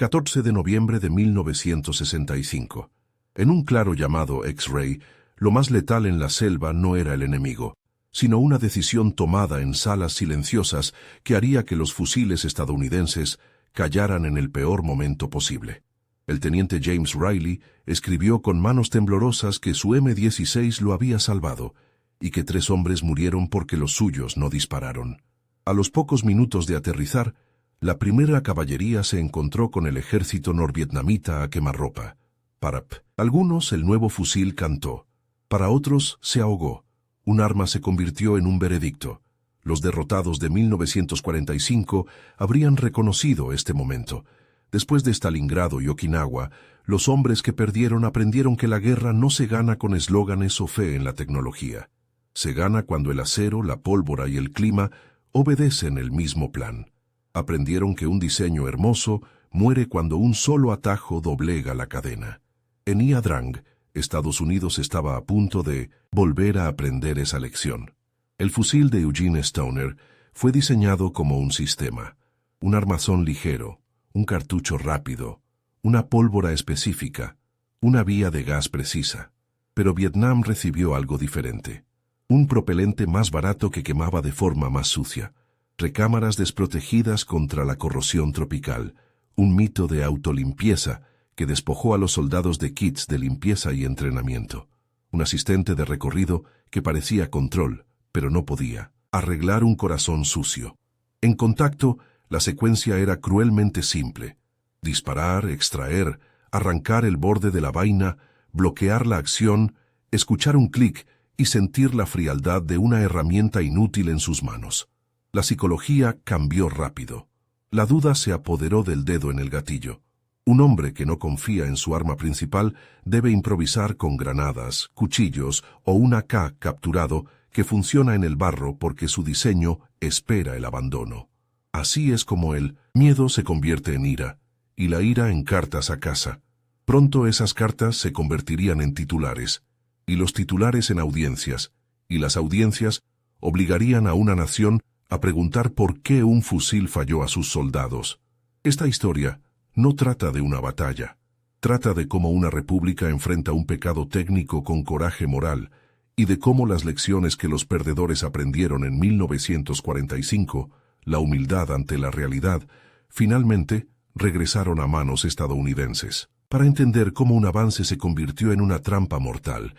14 de noviembre de 1965. En un claro llamado X-Ray, lo más letal en la selva no era el enemigo, sino una decisión tomada en salas silenciosas que haría que los fusiles estadounidenses callaran en el peor momento posible. El teniente James Riley escribió con manos temblorosas que su M-16 lo había salvado y que 3 hombres murieron porque los suyos no dispararon. A los pocos minutos de aterrizar, la primera caballería se encontró con el ejército norvietnamita a quemarropa. Para algunos el nuevo fusil cantó, para otros se ahogó. Un arma se convirtió en un veredicto. Los derrotados de 1945 habrían reconocido este momento. Después de Stalingrado y Okinawa, los hombres que perdieron aprendieron que la guerra no se gana con eslóganes o fe en la tecnología. Se gana cuando el acero, la pólvora y el clima obedecen el mismo plan. Aprendieron que un diseño hermoso muere cuando un solo atajo doblega la cadena. En Ia Drang, Estados Unidos estaba a punto de volver a aprender esa lección. El fusil de Eugene Stoner fue diseñado como un sistema, un armazón ligero, un cartucho rápido, una pólvora específica, una vía de gas precisa. Pero Vietnam recibió algo diferente. Un propelente más barato que quemaba de forma más sucia, recámaras desprotegidas contra la corrosión tropical, un mito de autolimpieza que despojó a los soldados de kits de limpieza y entrenamiento, un asistente de recorrido que parecía control, pero no podía, arreglar un corazón sucio. En contacto, la secuencia era cruelmente simple: disparar, extraer, arrancar el borde de la vaina, bloquear la acción, escuchar un clic y sentir la frialdad de una herramienta inútil en sus manos. La psicología cambió rápido. La duda se apoderó del dedo en el gatillo. Un hombre que no confía en su arma principal debe improvisar con granadas, cuchillos o un AK capturado que funciona en el barro porque su diseño espera el abandono. Así es como el miedo se convierte en ira, y la ira en cartas a casa. Pronto esas cartas se convertirían en titulares, y los titulares en audiencias, y las audiencias obligarían a una nación a preguntar por qué un fusil falló a sus soldados. Esta historia no trata de una batalla. Trata de cómo una república enfrenta un pecado técnico con coraje moral y de cómo las lecciones que los perdedores aprendieron en 1945, la humildad ante la realidad, finalmente regresaron a manos estadounidenses. Para entender cómo un avance se convirtió en una trampa mortal,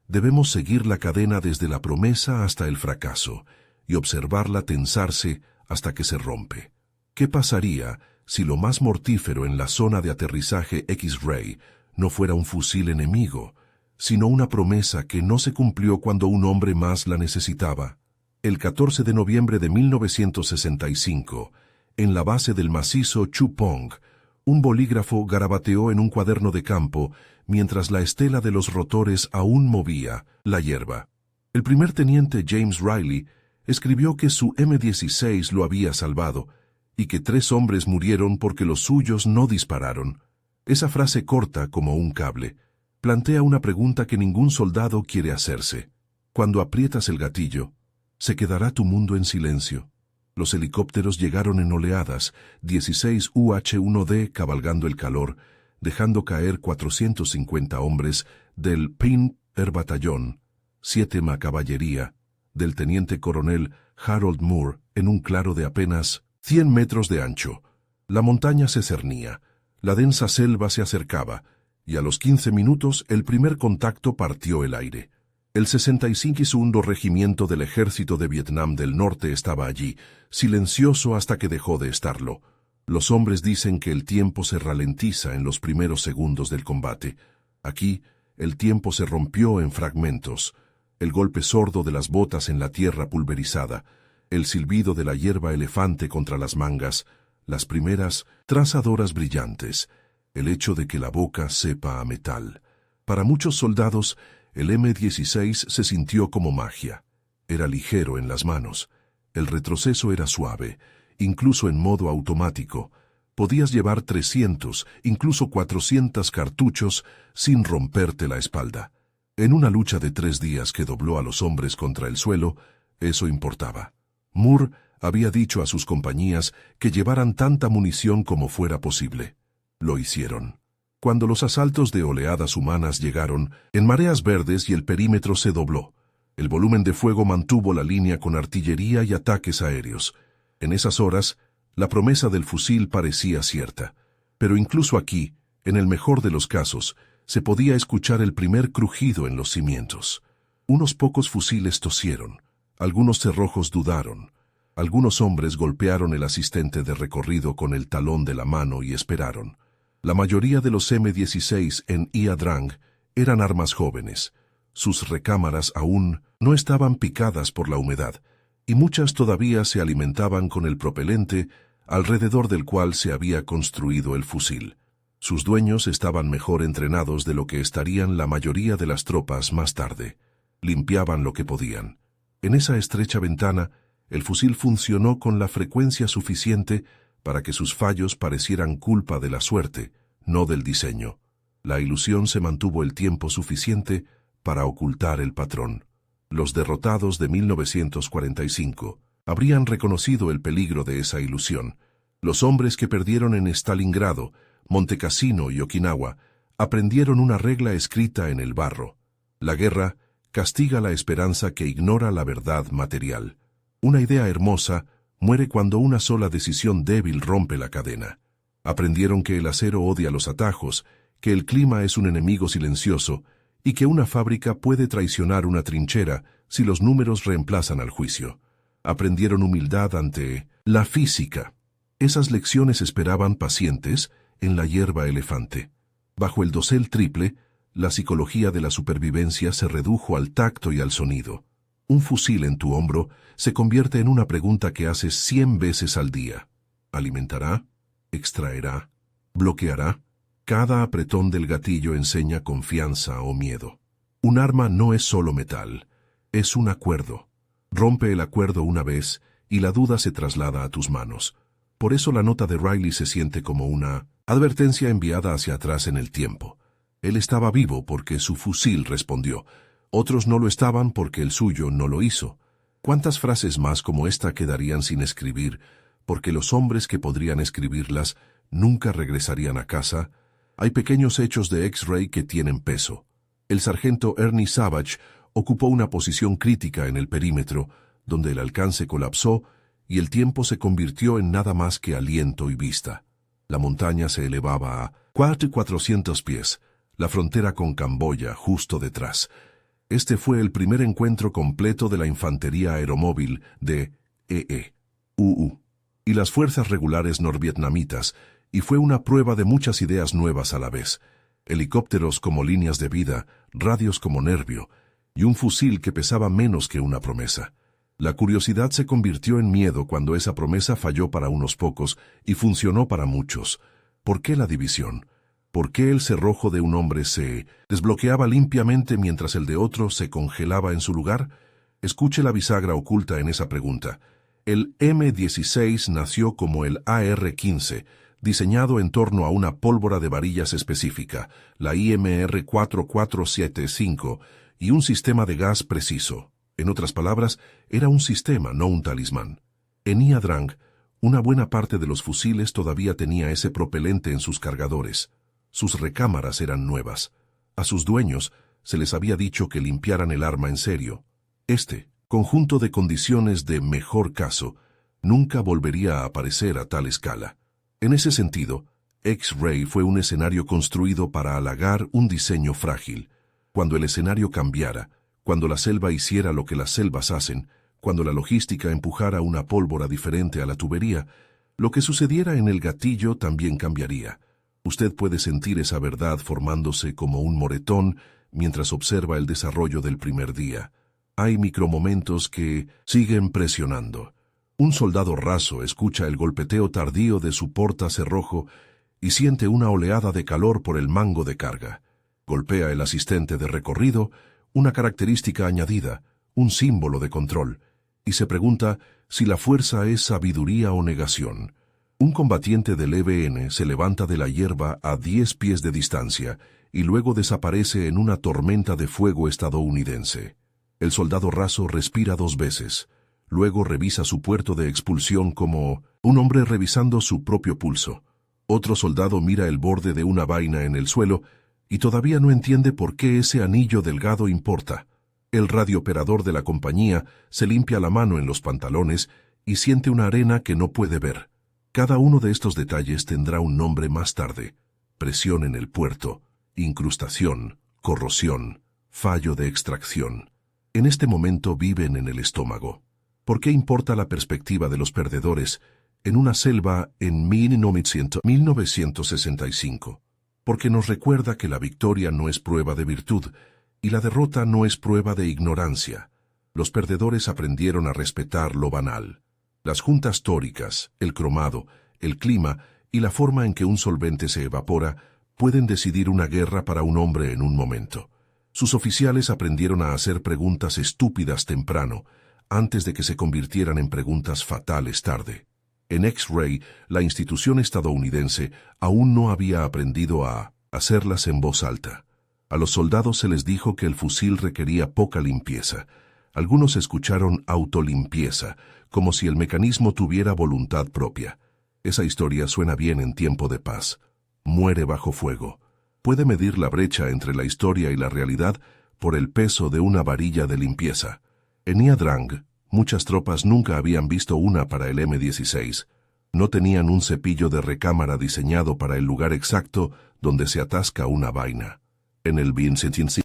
debemos seguir la cadena desde la promesa hasta el fracaso y observarla tensarse hasta que se rompe. ¿Qué pasaría si lo más mortífero en la zona de aterrizaje X-Ray no fuera un fusil enemigo, sino una promesa que no se cumplió cuando un hombre más la necesitaba? El 14 de noviembre de 1965, en la base del macizo Chu Pong, un bolígrafo garabateó en un cuaderno de campo mientras la estela de los rotores aún movía la hierba. El primer teniente James Riley escribió que su M-16 lo había salvado y que 3 hombres murieron porque los suyos no dispararon. Esa frase corta como un cable plantea una pregunta que ningún soldado quiere hacerse. Cuando aprietas el gatillo, ¿se quedará tu mundo en silencio? Los helicópteros llegaron en oleadas, 16 UH-1D cabalgando el calor, dejando caer 450 hombres del Pink Air Batallón, 7ª Caballería, del teniente coronel Harold Moore, en un claro de apenas 100 metros de ancho. La montaña se cernía, la densa selva se acercaba, y a los 15 minutos el primer contacto partió el aire. El 65º Regimiento del Ejército de Vietnam del Norte estaba allí, silencioso hasta que dejó de estarlo. Los hombres dicen que el tiempo se ralentiza en los primeros segundos del combate. Aquí, el tiempo se rompió en fragmentos. El golpe sordo de las botas en la tierra pulverizada, el silbido de la hierba elefante contra las mangas, las primeras trazadoras brillantes, el hecho de que la boca sepa a metal. Para muchos soldados, el M-16 se sintió como magia. Era ligero en las manos. El retroceso era suave, incluso en modo automático. Podías llevar 300, incluso 400 cartuchos sin romperte la espalda. En una lucha de 3 días que dobló a los hombres contra el suelo, eso importaba. Moore había dicho a sus compañías que llevaran tanta munición como fuera posible. Lo hicieron. Cuando los asaltos de oleadas humanas llegaron, en mareas verdes y el perímetro se dobló. El volumen de fuego mantuvo la línea con artillería y ataques aéreos. En esas horas, la promesa del fusil parecía cierta. Pero incluso aquí, en el mejor de los casos, se podía escuchar el primer crujido en los cimientos. Unos pocos fusiles tosieron, algunos cerrojos dudaron, algunos hombres golpearon el asistente de recorrido con el talón de la mano y esperaron. La mayoría de los M16 en Ia Drang eran armas jóvenes. Sus recámaras aún no estaban picadas por la humedad, y muchas todavía se alimentaban con el propelente alrededor del cual se había construido el fusil. Sus dueños estaban mejor entrenados de lo que estarían la mayoría de las tropas más tarde. Limpiaban lo que podían. En esa estrecha ventana, el fusil funcionó con la frecuencia suficiente para que sus fallos parecieran culpa de la suerte, no del diseño. La ilusión se mantuvo el tiempo suficiente para ocultar el patrón. Los derrotados de 1945 habrían reconocido el peligro de esa ilusión. Los hombres que perdieron en Stalingrado, Montecassino y Okinawa aprendieron una regla escrita en el barro. La guerra castiga la esperanza que ignora la verdad material. Una idea hermosa muere cuando una sola decisión débil rompe la cadena. Aprendieron que el acero odia los atajos, que el clima es un enemigo silencioso y que una fábrica puede traicionar una trinchera si los números reemplazan al juicio. Aprendieron humildad ante la física. Esas lecciones esperaban pacientes en la hierba elefante. Bajo el dosel triple, la psicología de la supervivencia se redujo al tacto y al sonido. Un fusil en tu hombro se convierte en una pregunta que haces 100 veces al día. ¿Alimentará? ¿Extraerá? ¿Bloqueará? Cada apretón del gatillo enseña confianza o miedo. Un arma no es solo metal, es un acuerdo. Rompe el acuerdo una vez y la duda se traslada a tus manos. Por eso la nota de Riley se siente como una advertencia enviada hacia atrás en el tiempo. Él estaba vivo porque su fusil respondió. Otros no lo estaban porque el suyo no lo hizo. ¿Cuántas frases más como esta quedarían sin escribir, porque los hombres que podrían escribirlas nunca regresarían a casa? Hay pequeños hechos de X-Ray que tienen peso. El sargento Ernie Savage ocupó una posición crítica en el perímetro, donde el alcance colapsó y el tiempo se convirtió en nada más que aliento y vista. La montaña se elevaba a 400 pies, la frontera con Camboya justo detrás. Este fue el primer encuentro completo de la infantería aeromóvil de EE-UU y las fuerzas regulares norvietnamitas, y fue una prueba de muchas ideas nuevas a la vez. Helicópteros como líneas de vida, radios como nervio, y un fusil que pesaba menos que una promesa. La curiosidad se convirtió en miedo cuando esa promesa falló para unos pocos y funcionó para muchos. ¿Por qué la división? ¿Por qué el cerrojo de un hombre se desbloqueaba limpiamente mientras el de otro se congelaba en su lugar? Escuche la bisagra oculta en esa pregunta. El M16 nació como el AR-15, diseñado en torno a una pólvora de varillas específica, la IMR 4475, y un sistema de gas preciso. En otras palabras, era un sistema, no un talismán. En Ia Drang, una buena parte de los fusiles todavía tenía ese propelente en sus cargadores. Sus recámaras eran nuevas. A sus dueños se les había dicho que limpiaran el arma en serio. Este conjunto de condiciones de mejor caso nunca volvería a aparecer a tal escala. En ese sentido, X-Ray fue un escenario construido para halagar un diseño frágil. Cuando el escenario cambiara, cuando la selva hiciera lo que las selvas hacen, cuando la logística empujara una pólvora diferente a la tubería, lo que sucediera en el gatillo también cambiaría. Usted puede sentir esa verdad formándose como un moretón mientras observa el desarrollo del primer día. Hay micromomentos que siguen presionando. Un soldado raso escucha el golpeteo tardío de su portacerrojo y siente una oleada de calor por el mango de carga. Golpea el asistente de recorrido, una característica añadida, un símbolo de control, y se pregunta si la fuerza es sabiduría o negación. Un combatiente del EBN se levanta de la hierba a 10 pies de distancia y luego desaparece en una tormenta de fuego estadounidense. El soldado raso respira 2 veces. Luego revisa su puerto de expulsión como un hombre revisando su propio pulso. Otro soldado mira el borde de una vaina en el suelo y todavía no entiende por qué ese anillo delgado importa. El radiooperador de la compañía se limpia la mano en los pantalones y siente una arena que no puede ver. Cada uno de estos detalles tendrá un nombre más tarde: presión en el puerto, incrustación, corrosión, fallo de extracción. En este momento viven en el estómago. ¿Por qué importa la perspectiva de los perdedores en una selva en 1965? Porque nos recuerda que la victoria no es prueba de virtud y la derrota no es prueba de ignorancia. Los perdedores aprendieron a respetar lo banal. Las juntas tóricas, el cromado, el clima y la forma en que un solvente se evapora pueden decidir una guerra para un hombre en un momento. Sus oficiales aprendieron a hacer preguntas estúpidas temprano, antes de que se convirtieran en preguntas fatales tarde. En X-Ray, la institución estadounidense aún no había aprendido a hacerlas en voz alta. A los soldados se les dijo que el fusil requería poca limpieza. Algunos escucharon autolimpieza, como si el mecanismo tuviera voluntad propia. Esa historia suena bien en tiempo de paz. Muere bajo fuego. Puede medir la brecha entre la historia y la realidad por el peso de una varilla de limpieza. En Nha Drang, muchas tropas nunca habían visto una para el M-16. No tenían un cepillo de recámara diseñado para el lugar exacto donde se atasca una vaina. En el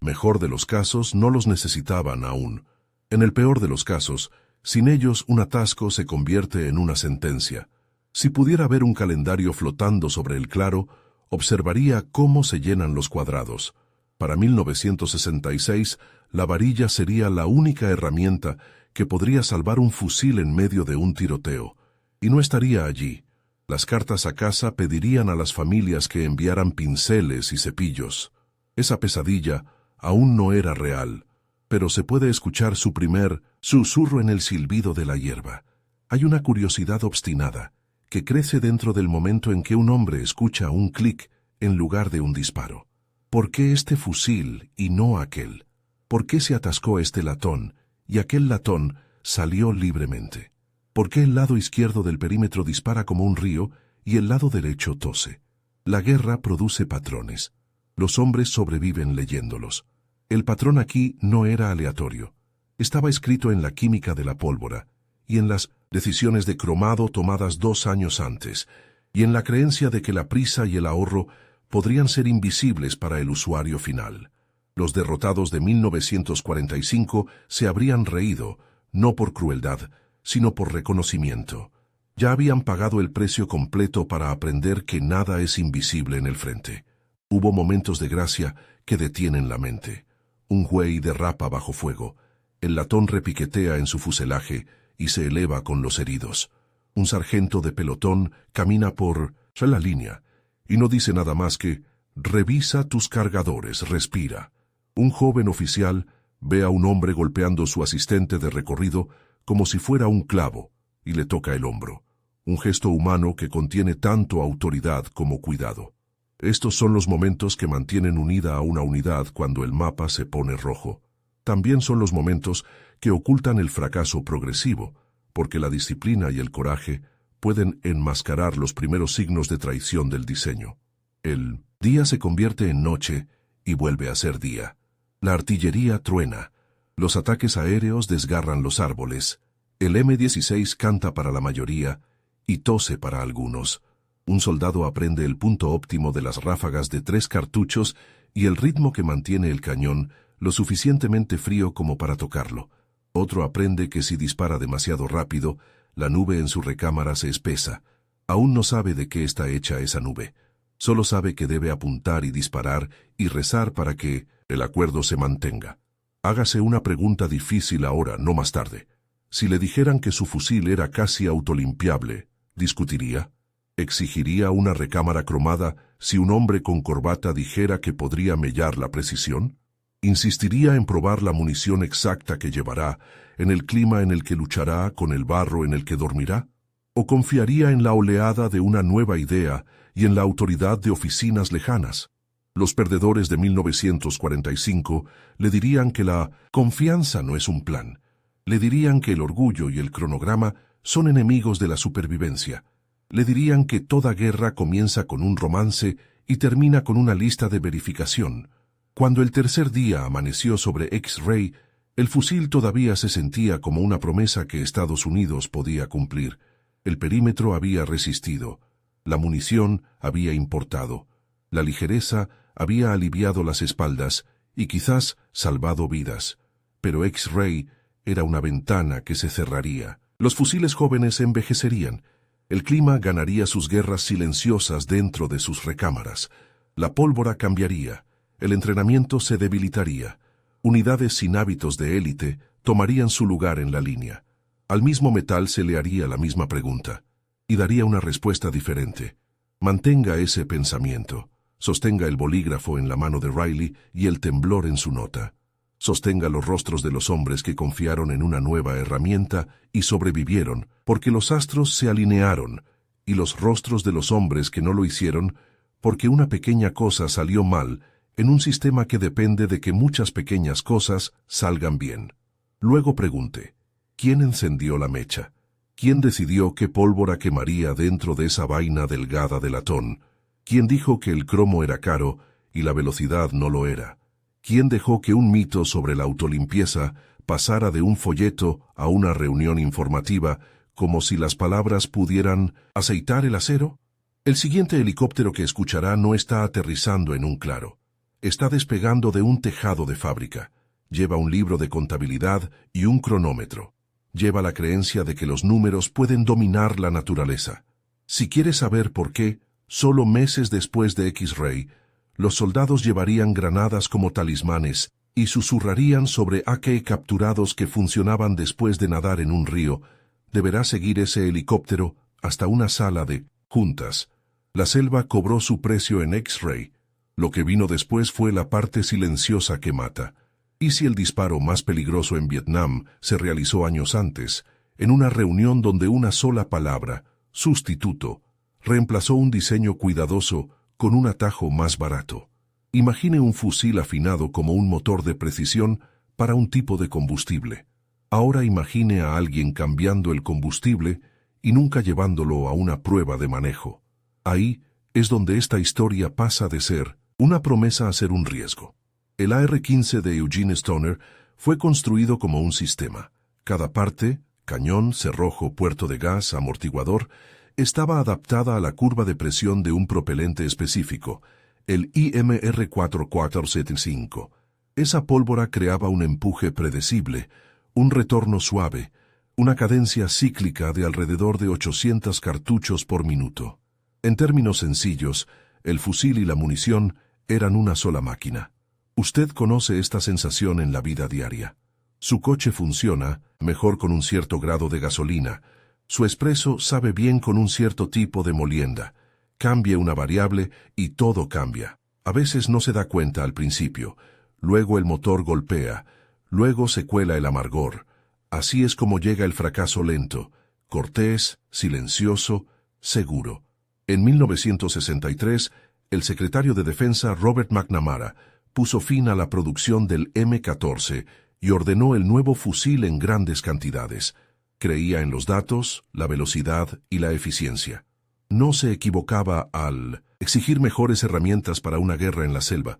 mejor de los casos no los necesitaban aún. En el peor de los casos, sin ellos un atasco se convierte en una sentencia. Si pudiera ver un calendario flotando sobre el claro, observaría cómo se llenan los cuadrados. Para 1966, la varilla sería la única herramienta que podría salvar un fusil en medio de un tiroteo. Y no estaría allí. Las cartas a casa pedirían a las familias que enviaran pinceles y cepillos. Esa pesadilla aún no era real, pero se puede escuchar su primer susurro en el silbido de la hierba. Hay una curiosidad obstinada que crece dentro del momento en que un hombre escucha un clic en lugar de un disparo. ¿Por qué este fusil y no aquel? ¿Por qué se atascó este latón y aquel latón salió libremente? ¿Por qué el lado izquierdo del perímetro dispara como un río y el lado derecho tose? La guerra produce patrones. Los hombres sobreviven leyéndolos. El patrón aquí no era aleatorio. Estaba escrito en la química de la pólvora y en las decisiones de cromado tomadas 2 años antes, y en la creencia de que la prisa y el ahorro podrían ser invisibles para el usuario final. Los derrotados de 1945 se habrían reído, no por crueldad, sino por reconocimiento. Ya habían pagado el precio completo para aprender que nada es invisible en el frente. Hubo momentos de gracia que detienen la mente. Un güey derrapa bajo fuego. El latón repiquetea en su fuselaje y se eleva con los heridos. Un sargento de pelotón camina por la línea y no dice nada más que «Revisa tus cargadores, respira». Un joven oficial ve a un hombre golpeando su asistente de recorrido como si fuera un clavo y le toca el hombro. Un gesto humano que contiene tanto autoridad como cuidado. Estos son los momentos que mantienen unida a una unidad cuando el mapa se pone rojo. También son los momentos que ocultan el fracaso progresivo, porque la disciplina y el coraje pueden enmascarar los primeros signos de traición del diseño. El día se convierte en noche y vuelve a ser día. La artillería truena. Los ataques aéreos desgarran los árboles. El M-16 canta para la mayoría y tose para algunos. Un soldado aprende el punto óptimo de las ráfagas de 3 cartuchos y el ritmo que mantiene el cañón lo suficientemente frío como para tocarlo. Otro aprende que si dispara demasiado rápido, la nube en su recámara se espesa. Aún no sabe de qué está hecha esa nube. Solo sabe que debe apuntar y disparar y rezar para que el acuerdo se mantenga. Hágase una pregunta difícil ahora, no más tarde. Si le dijeran que su fusil era casi autolimpiable, ¿discutiría? ¿Exigiría una recámara cromada si un hombre con corbata dijera que podría mellar la precisión? ¿Insistiría en probar la munición exacta que llevará, en el clima en el que luchará, con el barro en el que dormirá? ¿O confiaría en la oleada de una nueva idea y en la autoridad de oficinas lejanas? Los perdedores de 1945 le dirían que la confianza no es un plan. Le dirían que el orgullo y el cronograma son enemigos de la supervivencia. Le dirían que toda guerra comienza con un romance y termina con una lista de verificación. Cuando el tercer día amaneció sobre X-Ray, el fusil todavía se sentía como una promesa que Estados Unidos podía cumplir. El perímetro había resistido. La munición había importado. La ligereza había aliviado las espaldas y quizás salvado vidas. Pero X-Ray era una ventana que se cerraría. Los fusiles jóvenes envejecerían. El clima ganaría sus guerras silenciosas dentro de sus recámaras. La pólvora cambiaría. El entrenamiento se debilitaría. Unidades sin hábitos de élite tomarían su lugar en la línea. Al mismo metal se le haría la misma pregunta, y daría una respuesta diferente. Mantenga ese pensamiento. Sostenga el bolígrafo en la mano de Riley y el temblor en su nota. Sostenga los rostros de los hombres que confiaron en una nueva herramienta y sobrevivieron, porque los astros se alinearon, y los rostros de los hombres que no lo hicieron, porque una pequeña cosa salió mal en un sistema que depende de que muchas pequeñas cosas salgan bien. Luego pregunte, ¿quién encendió la mecha? ¿Quién decidió qué pólvora quemaría dentro de esa vaina delgada de latón? ¿Quién dijo que el cromo era caro y la velocidad no lo era? ¿Quién dejó que un mito sobre la autolimpieza pasara de un folleto a una reunión informativa como si las palabras pudieran aceitar el acero? El siguiente helicóptero que escuchará no está aterrizando en un claro. Está despegando de un tejado de fábrica. Lleva un libro de contabilidad y un cronómetro. Lleva la creencia de que los números pueden dominar la naturaleza. Si quiere saber por qué, solo meses después de X-Ray, los soldados llevarían granadas como talismanes y susurrarían sobre AK capturados que funcionaban después de nadar en un río, deberá seguir ese helicóptero hasta una sala de juntas. La selva cobró su precio en X-Ray. Lo que vino después fue la parte silenciosa que mata. ¿Y si el disparo más peligroso en Vietnam se realizó años antes, en una reunión donde una sola palabra, sustituto, reemplazó un diseño cuidadoso con un atajo más barato? Imagine un fusil afinado como un motor de precisión para un tipo de combustible. Ahora imagine a alguien cambiando el combustible y nunca llevándolo a una prueba de manejo. Ahí es donde esta historia pasa de ser una promesa a ser un riesgo. El AR-15 de Eugene Stoner fue construido como un sistema. Cada parte, cañón, cerrojo, puerto de gas, amortiguador, estaba adaptada a la curva de presión de un propelente específico, el IMR 4475. Esa pólvora creaba un empuje predecible, un retorno suave, una cadencia cíclica de alrededor de 800 cartuchos por minuto. En términos sencillos, el fusil y la munición eran una sola máquina. Usted conoce esta sensación en la vida diaria. Su coche funciona mejor con un cierto grado de gasolina. Su espresso sabe bien con un cierto tipo de molienda. Cambia una variable y todo cambia. A veces no se da cuenta al principio. Luego el motor golpea. Luego se cuela el amargor. Así es como llega el fracaso lento, cortés, silencioso, seguro. En 1963, el secretario de Defensa Robert McNamara puso fin a la producción del M14 y ordenó el nuevo fusil en grandes cantidades. Creía en los datos, la velocidad y la eficiencia. No se equivocaba al exigir mejores herramientas para una guerra en la selva,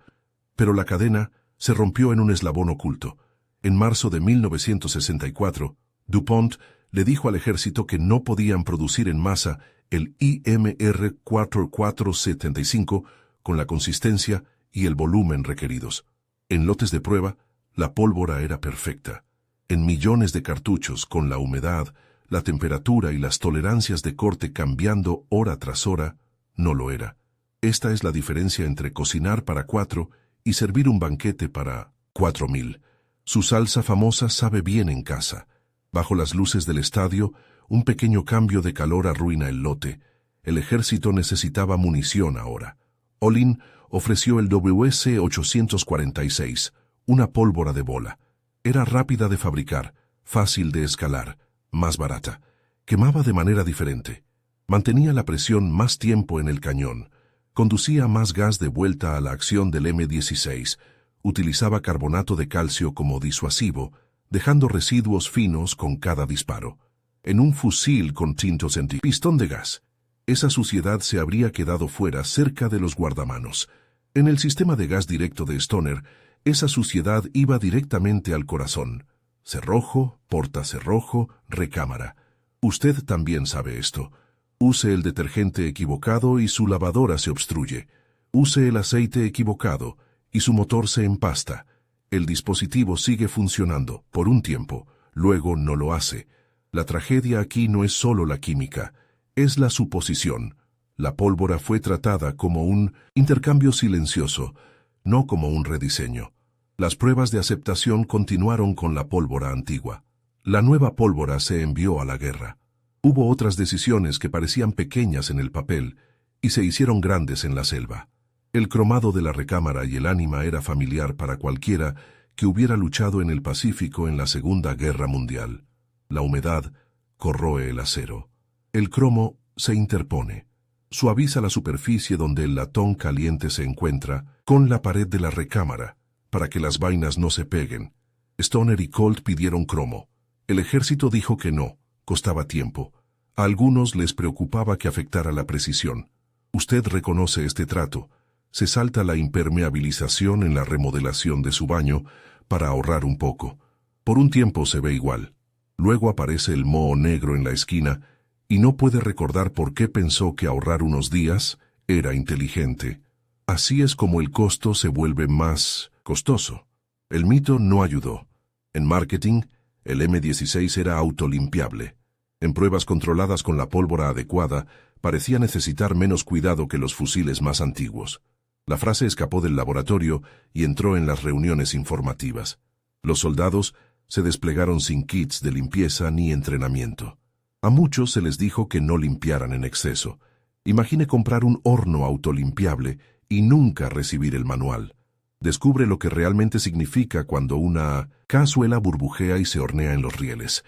pero la cadena se rompió en un eslabón oculto. En marzo de 1964, DuPont le dijo al ejército que no podían producir en masa el IMR 4475 con la consistencia y el volumen requeridos. En lotes de prueba, la pólvora era perfecta. En millones de cartuchos, con la humedad, la temperatura y las tolerancias de corte cambiando hora tras hora, no lo era. Esta es la diferencia entre cocinar para 4 y servir un banquete para 4000. Su salsa famosa sabe bien en casa. Bajo las luces del estadio, un pequeño cambio de calor arruina el lote. El ejército necesitaba munición ahora. Olin ofreció el WC-846, una pólvora de bola. Era rápida de fabricar, fácil de escalar, más barata. Quemaba de manera diferente. Mantenía la presión más tiempo en el cañón. Conducía más gas de vuelta a la acción del M16. Utilizaba carbonato de calcio como disuasivo, dejando residuos finos con cada disparo. En un fusil con tintos en pistón de gas. Esa suciedad se habría quedado fuera, cerca de los guardamanos. En el sistema de gas directo de Stoner, esa suciedad iba directamente al corazón. Cerrojo, portacerrojo, recámara. Usted también sabe esto. Use el detergente equivocado y su lavadora se obstruye. Use el aceite equivocado y su motor se empasta. El dispositivo sigue funcionando por un tiempo, luego no lo hace. La tragedia aquí no es solo la química, es la suposición. La pólvora fue tratada como un intercambio silencioso, no como un rediseño. Las pruebas de aceptación continuaron con la pólvora antigua. La nueva pólvora se envió a la guerra. Hubo otras decisiones que parecían pequeñas en el papel y se hicieron grandes en la selva. El cromado de la recámara y el ánima era familiar para cualquiera que hubiera luchado en el Pacífico en la Segunda Guerra Mundial. La humedad corroe el acero. El cromo se interpone. Suaviza la superficie donde el latón caliente se encuentra con la pared de la recámara, para que las vainas no se peguen. Stoner y Colt pidieron cromo. El ejército dijo que no, costaba tiempo. A algunos les preocupaba que afectara la precisión. Usted reconoce este trato. Se salta la impermeabilización en la remodelación de su baño para ahorrar un poco. Por un tiempo se ve igual. Luego aparece el moho negro en la esquina y no puede recordar por qué pensó que ahorrar unos días era inteligente. Así es como el costo se vuelve más costoso. El mito no ayudó. En marketing, el M16 era autolimpiable. En pruebas controladas con la pólvora adecuada, parecía necesitar menos cuidado que los fusiles más antiguos. La frase escapó del laboratorio y entró en las reuniones informativas. Los soldados se desplegaron sin kits de limpieza ni entrenamiento. A muchos se les dijo que no limpiaran en exceso. Imagine comprar un horno autolimpiable y nunca recibir el manual. Descubre lo que realmente significa cuando una cazuela burbujea y se hornea en los rieles.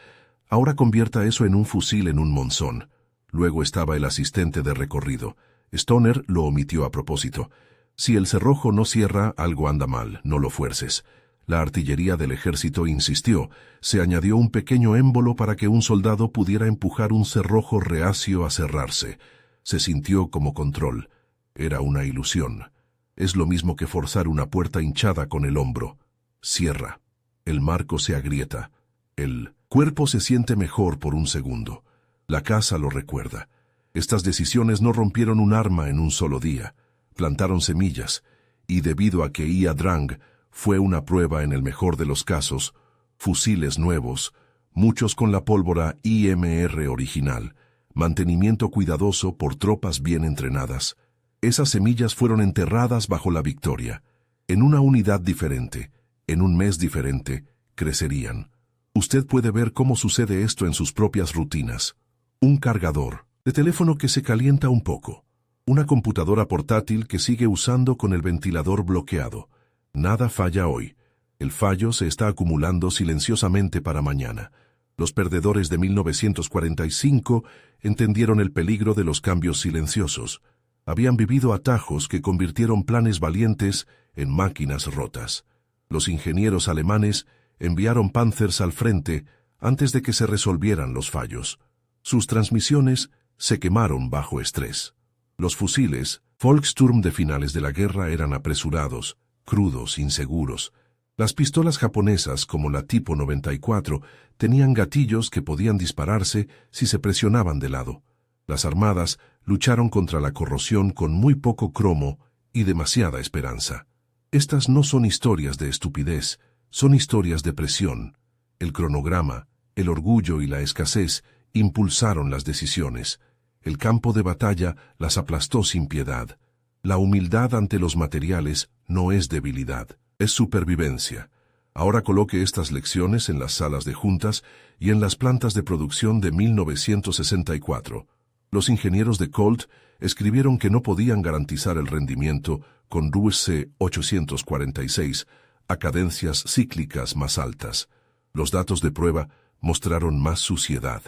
Ahora convierta eso en un fusil en un monzón. Luego estaba el asistente de recorrido. Stoner lo omitió a propósito. Si el cerrojo no cierra, algo anda mal, no lo fuerces. La artillería del ejército insistió. Se añadió un pequeño émbolo para que un soldado pudiera empujar un cerrojo reacio a cerrarse. Se sintió como control. Era una ilusión. Es lo mismo que forzar una puerta hinchada con el hombro. Cierra. El marco se agrieta. El cuerpo se siente mejor por un segundo. La casa lo recuerda. Estas decisiones no rompieron un arma en un solo día. Plantaron semillas, y debido a que Ia Drang fue una prueba en el mejor de los casos, fusiles nuevos, muchos con la pólvora IMR original, mantenimiento cuidadoso por tropas bien entrenadas. Esas semillas fueron enterradas bajo la victoria. En una unidad diferente, en un mes diferente, crecerían. Usted puede ver cómo sucede esto en sus propias rutinas. Un cargador de teléfono que se calienta un poco. Una computadora portátil que sigue usando con el ventilador bloqueado. Nada falla hoy. El fallo se está acumulando silenciosamente para mañana. Los perdedores de 1945 entendieron el peligro de los cambios silenciosos. Habían vivido atajos que convirtieron planes valientes en máquinas rotas. Los ingenieros alemanes enviaron Panzers al frente antes de que se resolvieran los fallos. Sus transmisiones se quemaron bajo estrés. Los fusiles Volkssturm de finales de la guerra eran apresurados, crudos, inseguros. Las pistolas japonesas, como la tipo 94, tenían gatillos que podían dispararse si se presionaban de lado. Las armadas lucharon contra la corrosión con muy poco cromo y demasiada esperanza. Estas no son historias de estupidez, son historias de presión. El cronograma, el orgullo y la escasez impulsaron las decisiones. El campo de batalla las aplastó sin piedad. La humildad ante los materiales no es debilidad, es supervivencia. Ahora coloque estas lecciones en las salas de juntas y en las plantas de producción de 1964. Los ingenieros de Colt escribieron que no podían garantizar el rendimiento con RUSC 846 a cadencias cíclicas más altas. Los datos de prueba mostraron más suciedad,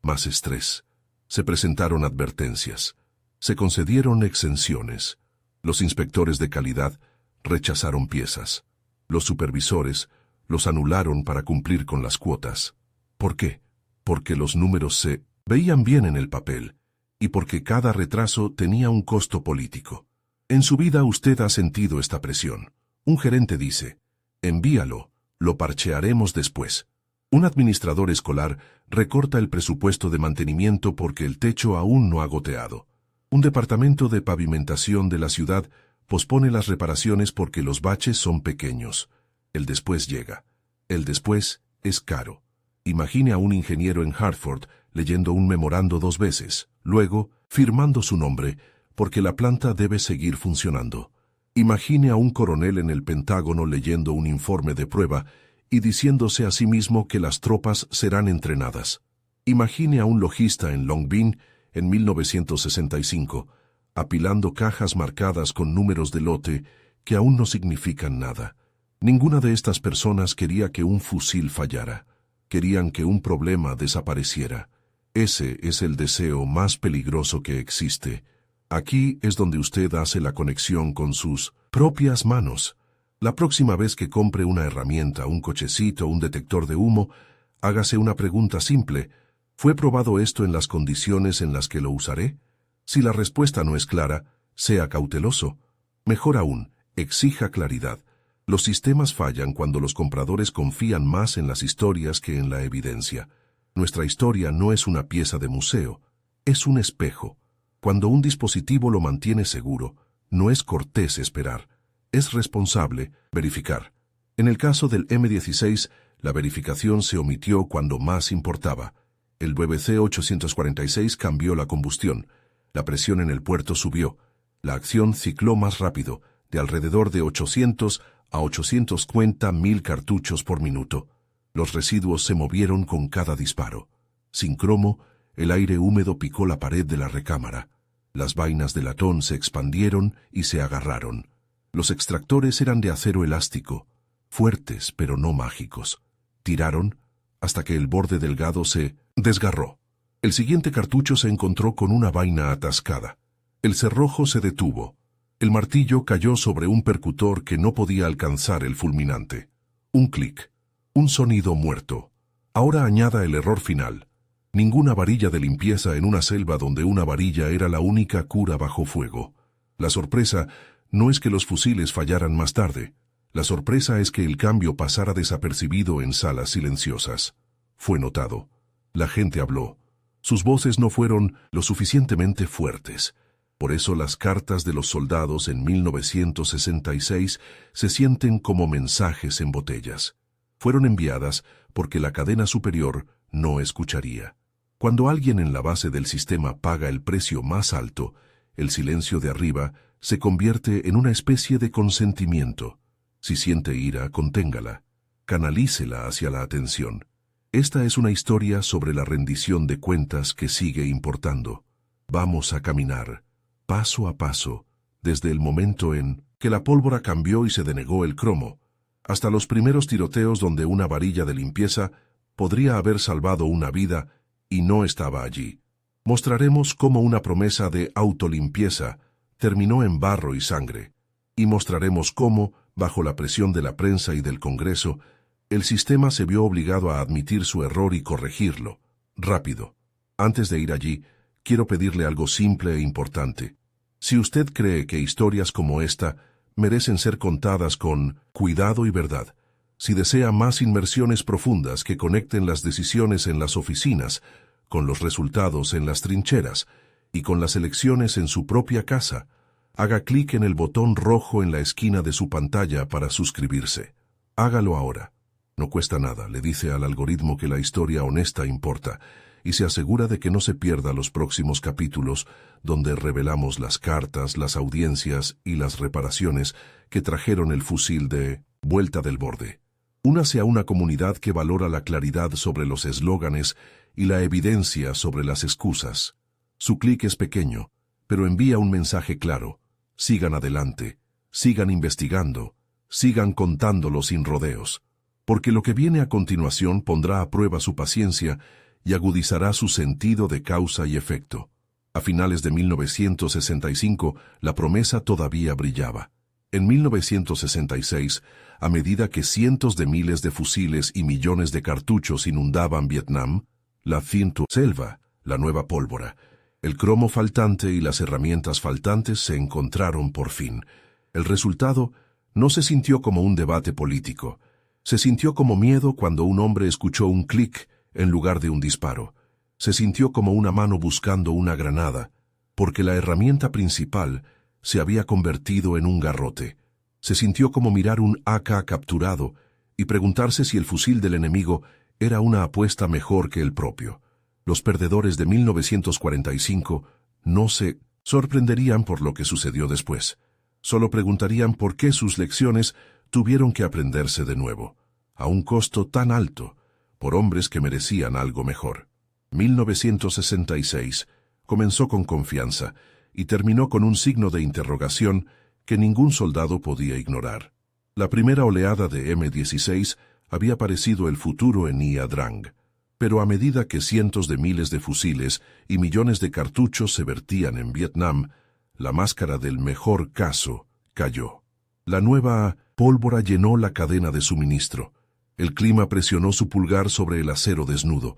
más estrés. Se presentaron advertencias. Se concedieron exenciones. Los inspectores de calidad rechazaron piezas. Los supervisores los anularon para cumplir con las cuotas. ¿Por qué? Porque los números se veían bien en el papel. y porque cada retraso tenía un costo político. En su vida usted ha sentido esta presión. Un gerente dice, envíalo, lo parchearemos después. Un administrador escolar recorta el presupuesto de mantenimiento porque el techo aún no ha goteado. Un departamento de pavimentación de la ciudad pospone las reparaciones porque los baches son pequeños. El después llega. El después es caro. Imagine a un ingeniero en Hartford leyendo un memorando 2 veces, luego firmando su nombre, porque la planta debe seguir funcionando. Imagine a un coronel en el Pentágono leyendo un informe de prueba y diciéndose a sí mismo que las tropas serán entrenadas. Imagine a un logista en Long Bean en 1965, apilando cajas marcadas con números de lote que aún no significan nada. Ninguna de estas personas quería que un fusil fallara. Querían que un problema desapareciera. Ese es el deseo más peligroso que existe. Aquí es donde usted hace la conexión con sus propias manos. La próxima vez que compre una herramienta, un cochecito, un detector de humo, hágase una pregunta simple. ¿Fue probado esto en las condiciones en las que lo usaré? Si la respuesta no es clara, sea cauteloso. Mejor aún, exija claridad. Los sistemas fallan cuando los compradores confían más en las historias que en la evidencia. Nuestra historia no es una pieza de museo, es un espejo. Cuando un dispositivo lo mantiene seguro, no es cortés esperar, es responsable verificar. En el caso del M16, la verificación se omitió cuando más importaba. El BBC 846 cambió la combustión, la presión en el puerto subió, la acción cicló más rápido, de alrededor de 800 a 850.000 cartuchos por minuto. Los residuos se movieron con cada disparo. Sin cromo, el aire húmedo picó la pared de la recámara. Las vainas de latón se expandieron y se agarraron. Los extractores eran de acero elástico, fuertes pero no mágicos. Tiraron hasta que el borde delgado se desgarró. El siguiente cartucho se encontró con una vaina atascada. El cerrojo se detuvo. El martillo cayó sobre un percutor que no podía alcanzar el fulminante. Un clic. Un sonido muerto. Ahora añada el error final. Ninguna varilla de limpieza en una selva donde una varilla era la única cura bajo fuego. La sorpresa no es que los fusiles fallaran más tarde. La sorpresa es que el cambio pasara desapercibido en salas silenciosas. Fue notado. La gente habló. Sus voces no fueron lo suficientemente fuertes. Por eso las cartas de los soldados en 1966 se sienten como mensajes en botellas. Fueron enviadas porque la cadena superior no escucharía. Cuando alguien en la base del sistema paga el precio más alto, el silencio de arriba se convierte en una especie de consentimiento. Si siente ira, conténgala. Canalícela hacia la atención. Esta es una historia sobre la rendición de cuentas que sigue importando. Vamos a caminar, paso a paso, desde el momento en que la pólvora cambió y se denegó el cromo, hasta los primeros tiroteos donde una varilla de limpieza podría haber salvado una vida y no estaba allí. Mostraremos cómo una promesa de autolimpieza terminó en barro y sangre, y mostraremos cómo, bajo la presión de la prensa y del Congreso, el sistema se vio obligado a admitir su error y corregirlo, rápido. Antes de ir allí, quiero pedirle algo simple e importante. Si usted cree que historias como esta merecen ser contadas con cuidado y verdad, si desea más inmersiones profundas que conecten las decisiones en las oficinas, con los resultados en las trincheras y con las elecciones en su propia casa, haga clic en el botón rojo en la esquina de su pantalla para suscribirse. Hágalo ahora. No cuesta nada, le dice al algoritmo que la historia honesta importa, y se asegura de que no se pierda los próximos capítulos donde revelamos las cartas, las audiencias y las reparaciones que trajeron el fusil de vuelta del borde. Únase a una comunidad que valora la claridad sobre los eslóganes y la evidencia sobre las excusas. Su clic es pequeño, pero envía un mensaje claro. Sigan adelante, sigan investigando, sigan contándolo sin rodeos, porque lo que viene a continuación pondrá a prueba su paciencia y agudizará su sentido de causa y efecto. A finales de 1965, la promesa todavía brillaba. En 1966, a medida que cientos de miles de fusiles y millones de cartuchos inundaban Vietnam, la Selva, la nueva pólvora, El cromo faltante y las herramientas faltantes se encontraron por fin. El resultado no se sintió como un debate político. Se sintió como miedo cuando un hombre escuchó un clic en lugar de un disparo. Se sintió como una mano buscando una granada, porque la herramienta principal se había convertido en un garrote. Se sintió como mirar un AK capturado y preguntarse si el fusil del enemigo era una apuesta mejor que el propio. Los perdedores de 1945 no se sorprenderían por lo que sucedió después. Solo preguntarían por qué sus lecciones tuvieron que aprenderse de nuevo, a un costo tan alto, por hombres que merecían algo mejor. 1966 comenzó con confianza y terminó con un signo de interrogación que ningún soldado podía ignorar. La primera oleada de M-16 había parecido el futuro en Ia Drang, pero a medida que cientos de miles de fusiles y millones de cartuchos se vertían en Vietnam, la máscara del mejor caso cayó. La nueva pólvora llenó la cadena de suministro. El clima presionó su pulgar sobre el acero desnudo.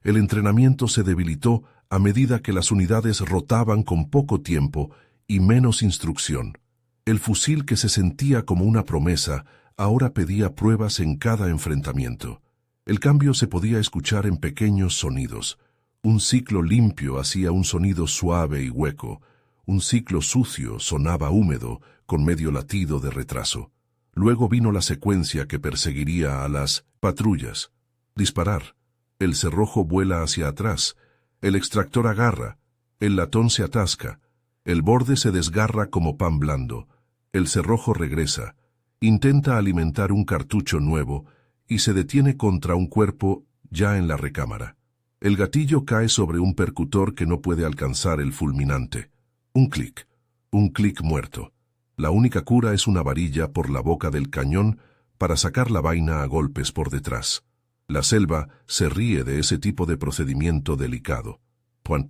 El entrenamiento se debilitó a medida que las unidades rotaban con poco tiempo y menos instrucción. El fusil que se sentía como una promesa ahora pedía pruebas en cada enfrentamiento. El cambio se podía escuchar en pequeños sonidos. Un ciclo limpio hacía un sonido suave y hueco. Un ciclo sucio sonaba húmedo, con medio latido de retraso. Luego vino la secuencia que perseguiría a las patrullas. Disparar. El cerrojo vuela hacia atrás. El extractor agarra. El latón se atasca. El borde se desgarra como pan blando. El cerrojo regresa. Intenta alimentar un cartucho nuevo y se detiene contra un cuerpo ya en la recámara. El gatillo cae sobre un percutor que no puede alcanzar el fulminante. Un clic muerto. La única cura es una varilla por la boca del cañón para sacar la vaina a golpes por detrás. La selva se ríe de ese tipo de procedimiento delicado. La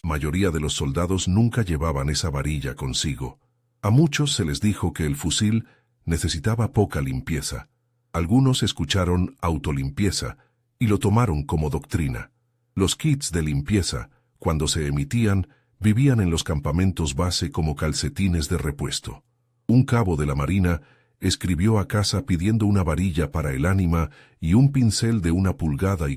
mayoría de los soldados nunca llevaban esa varilla consigo. A muchos se les dijo que el fusil necesitaba poca limpieza. Algunos escucharon autolimpieza y lo tomaron como doctrina. Los kits de limpieza, cuando se emitían, vivían en los campamentos base como calcetines de repuesto. Un cabo de la Marina escribió a casa pidiendo una varilla para el ánima y un pincel de 1,25 pulgadas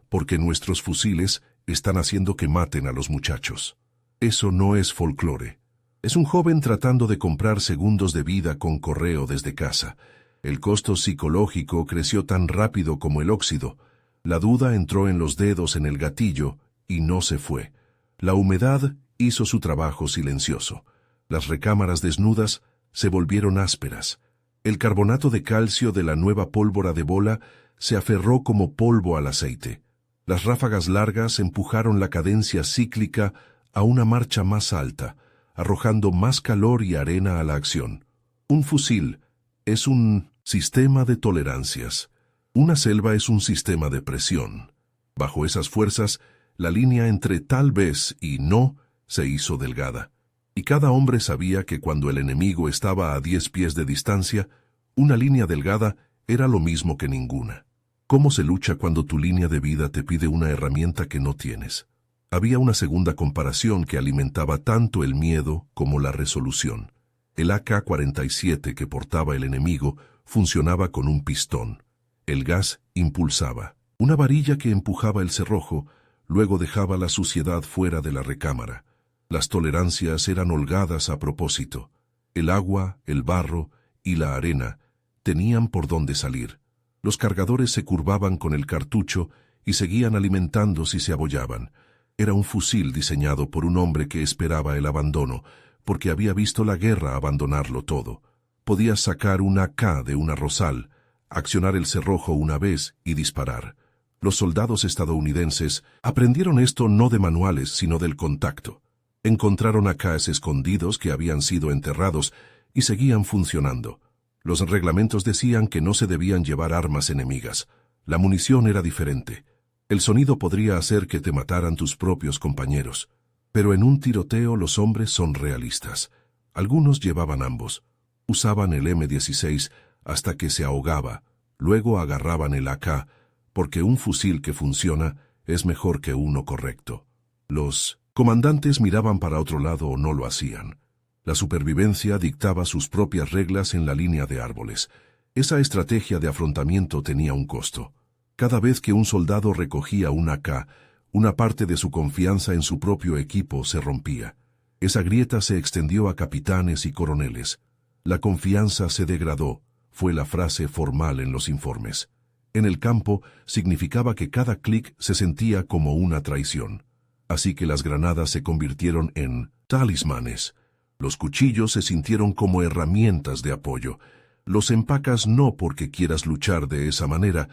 porque nuestros fusiles están haciendo que maten a los muchachos. Eso no es folclore. Es un joven tratando de comprar segundos de vida con correo desde casa. El costo psicológico creció tan rápido como el óxido. La duda entró en los dedos en el gatillo y no se fue. La humedad hizo su trabajo silencioso. Las recámaras desnudas se volvieron ásperas. El carbonato de calcio de la nueva pólvora de bola se aferró como polvo al aceite. Las ráfagas largas empujaron la cadencia cíclica a una marcha más alta, arrojando más calor y arena a la acción. Un fusil es un sistema de tolerancias. Una selva es un sistema de presión. Bajo esas fuerzas, la línea entre tal vez y no se hizo delgada. Y cada hombre sabía que cuando el enemigo estaba a 10 pies de distancia, una línea delgada era lo mismo que ninguna. ¿Cómo se lucha cuando tu línea de vida te pide una herramienta que no tienes? Había una segunda comparación que alimentaba tanto el miedo como la resolución. El AK-47 que portaba el enemigo funcionaba con un pistón. El gas impulsaba. Una varilla que empujaba el cerrojo, luego dejaba la suciedad fuera de la recámara. Las tolerancias eran holgadas a propósito. El agua, el barro y la arena tenían por dónde salir. Los cargadores se curvaban con el cartucho y seguían alimentando si se abollaban. Era un fusil diseñado por un hombre que esperaba el abandono, porque había visto la guerra abandonarlo todo. Podías sacar un AK de una rosal, accionar el cerrojo una vez y disparar. Los soldados estadounidenses aprendieron esto no de manuales, sino del contacto. Encontraron AKs escondidos que habían sido enterrados y seguían funcionando. Los reglamentos decían que no se debían llevar armas enemigas. La munición era diferente. El sonido podría hacer que te mataran tus propios compañeros. Pero en un tiroteo los hombres son realistas. Algunos llevaban ambos. Usaban el M16 hasta que se ahogaba. Luego agarraban el AK, porque un fusil que funciona es mejor que uno correcto. Los Comandantes miraban para otro lado o no lo hacían. La supervivencia dictaba sus propias reglas en la línea de árboles. Esa estrategia de afrontamiento tenía un costo. Cada vez que un soldado recogía un AK, una parte de su confianza en su propio equipo se rompía. Esa grieta se extendió a capitanes y coroneles. La confianza se degradó, fue la frase formal en los informes. En el campo significaba que cada clic se sentía como una traición. Así que las granadas se convirtieron en talismanes. Los cuchillos se sintieron como herramientas de apoyo. Los empacas no porque quieras luchar de esa manera,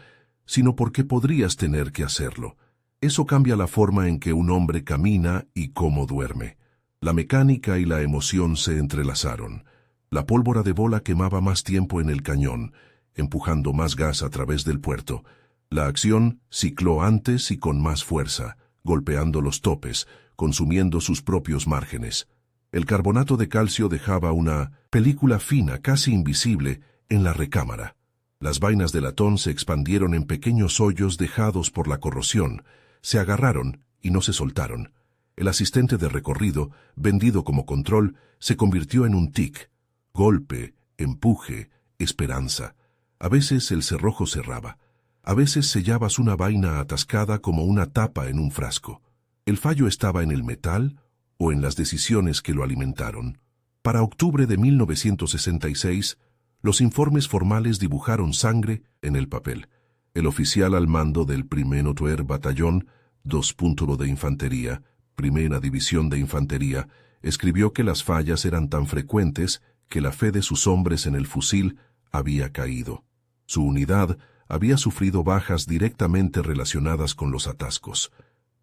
sino porque podrías tener que hacerlo. Eso cambia la forma en que un hombre camina y cómo duerme. La mecánica y la emoción se entrelazaron. La pólvora de bola quemaba más tiempo en el cañón, empujando más gas a través del puerto. La acción cicló antes y con más fuerza, golpeando los topes, consumiendo sus propios márgenes. El carbonato de calcio dejaba una película fina, casi invisible, en la recámara. Las vainas de latón se expandieron en pequeños hoyos dejados por la corrosión, se agarraron y no se soltaron. El asistente de recorrido, vendido como control, se convirtió en un tic. Golpe, empuje, esperanza. A veces el cerrojo cerraba. A veces sellabas una vaina atascada como una tapa en un frasco. ¿El fallo estaba en el metal o en las decisiones que lo alimentaron? Para octubre de 1966, los informes formales dibujaron sangre en el papel. El oficial al mando del 1º Tuer Batallón, 2. de Infantería, Primera División de Infantería, escribió que las fallas eran tan frecuentes que la fe de sus hombres en el fusil había caído. Su unidad había sufrido bajas directamente relacionadas con los atascos.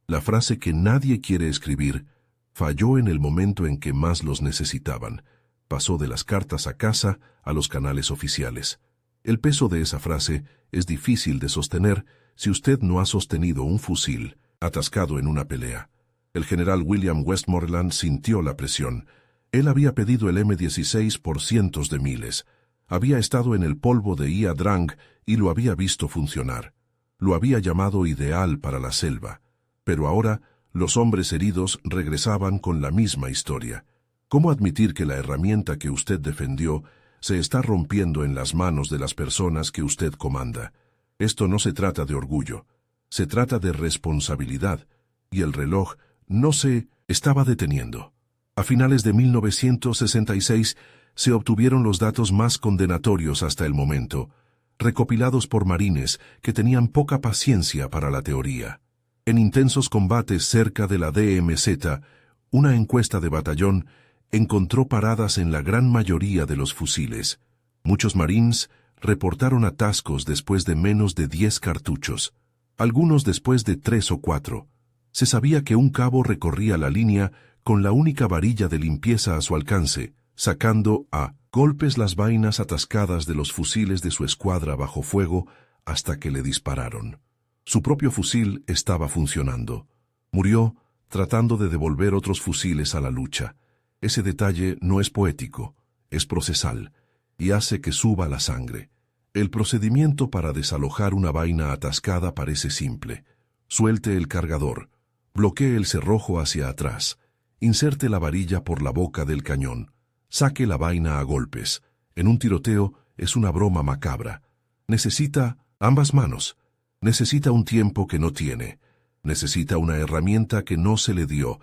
La frase que nadie quiere escribir falló en el momento en que más los necesitaban. Pasó de las cartas a casa a los canales oficiales. El peso de esa frase es difícil de sostener si usted no ha sostenido un fusil atascado en una pelea. El general William Westmoreland sintió la presión. Él había pedido el M-16 por cientos de miles. Había estado en el polvo de Ia Drang y lo había visto funcionar. Lo había llamado ideal para la selva. Pero ahora, los hombres heridos regresaban con la misma historia. ¿Cómo admitir que la herramienta que usted defendió se está rompiendo en las manos de las personas que usted comanda? Esto no se trata de orgullo. Se trata de responsabilidad. Y el reloj no se estaba deteniendo. A finales de 1966 se obtuvieron los datos más condenatorios hasta el momento, recopilados por marines que tenían poca paciencia para la teoría. En intensos combates cerca de la DMZ, una encuesta de batallón encontró paradas en la gran mayoría de los fusiles. Muchos marines reportaron atascos después de menos de 10 cartuchos, algunos después de 3 o 4. Se sabía que un cabo recorría la línea con la única varilla de limpieza a su alcance, sacando a golpes las vainas atascadas de los fusiles de su escuadra bajo fuego hasta que le dispararon. Su propio fusil estaba funcionando. Murió tratando de devolver otros fusiles a la lucha. Ese detalle no es poético, es procesal, y hace que suba la sangre. El procedimiento para desalojar una vaina atascada parece simple. Suelte el cargador, bloquee el cerrojo hacia atrás, inserte la varilla por la boca del cañón, saque la vaina a golpes. En un tiroteo es una broma macabra. Necesita ambas manos. Necesita un tiempo que no tiene. Necesita una herramienta que no se le dio.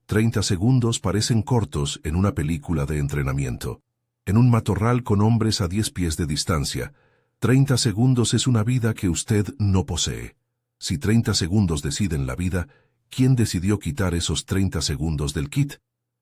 30 segundos parecen cortos en una película de entrenamiento. En un matorral con hombres a 10 pies de distancia, 30 segundos es una vida que usted no posee. Si 30 segundos deciden la vida, ¿quién decidió quitar esos 30 segundos del kit?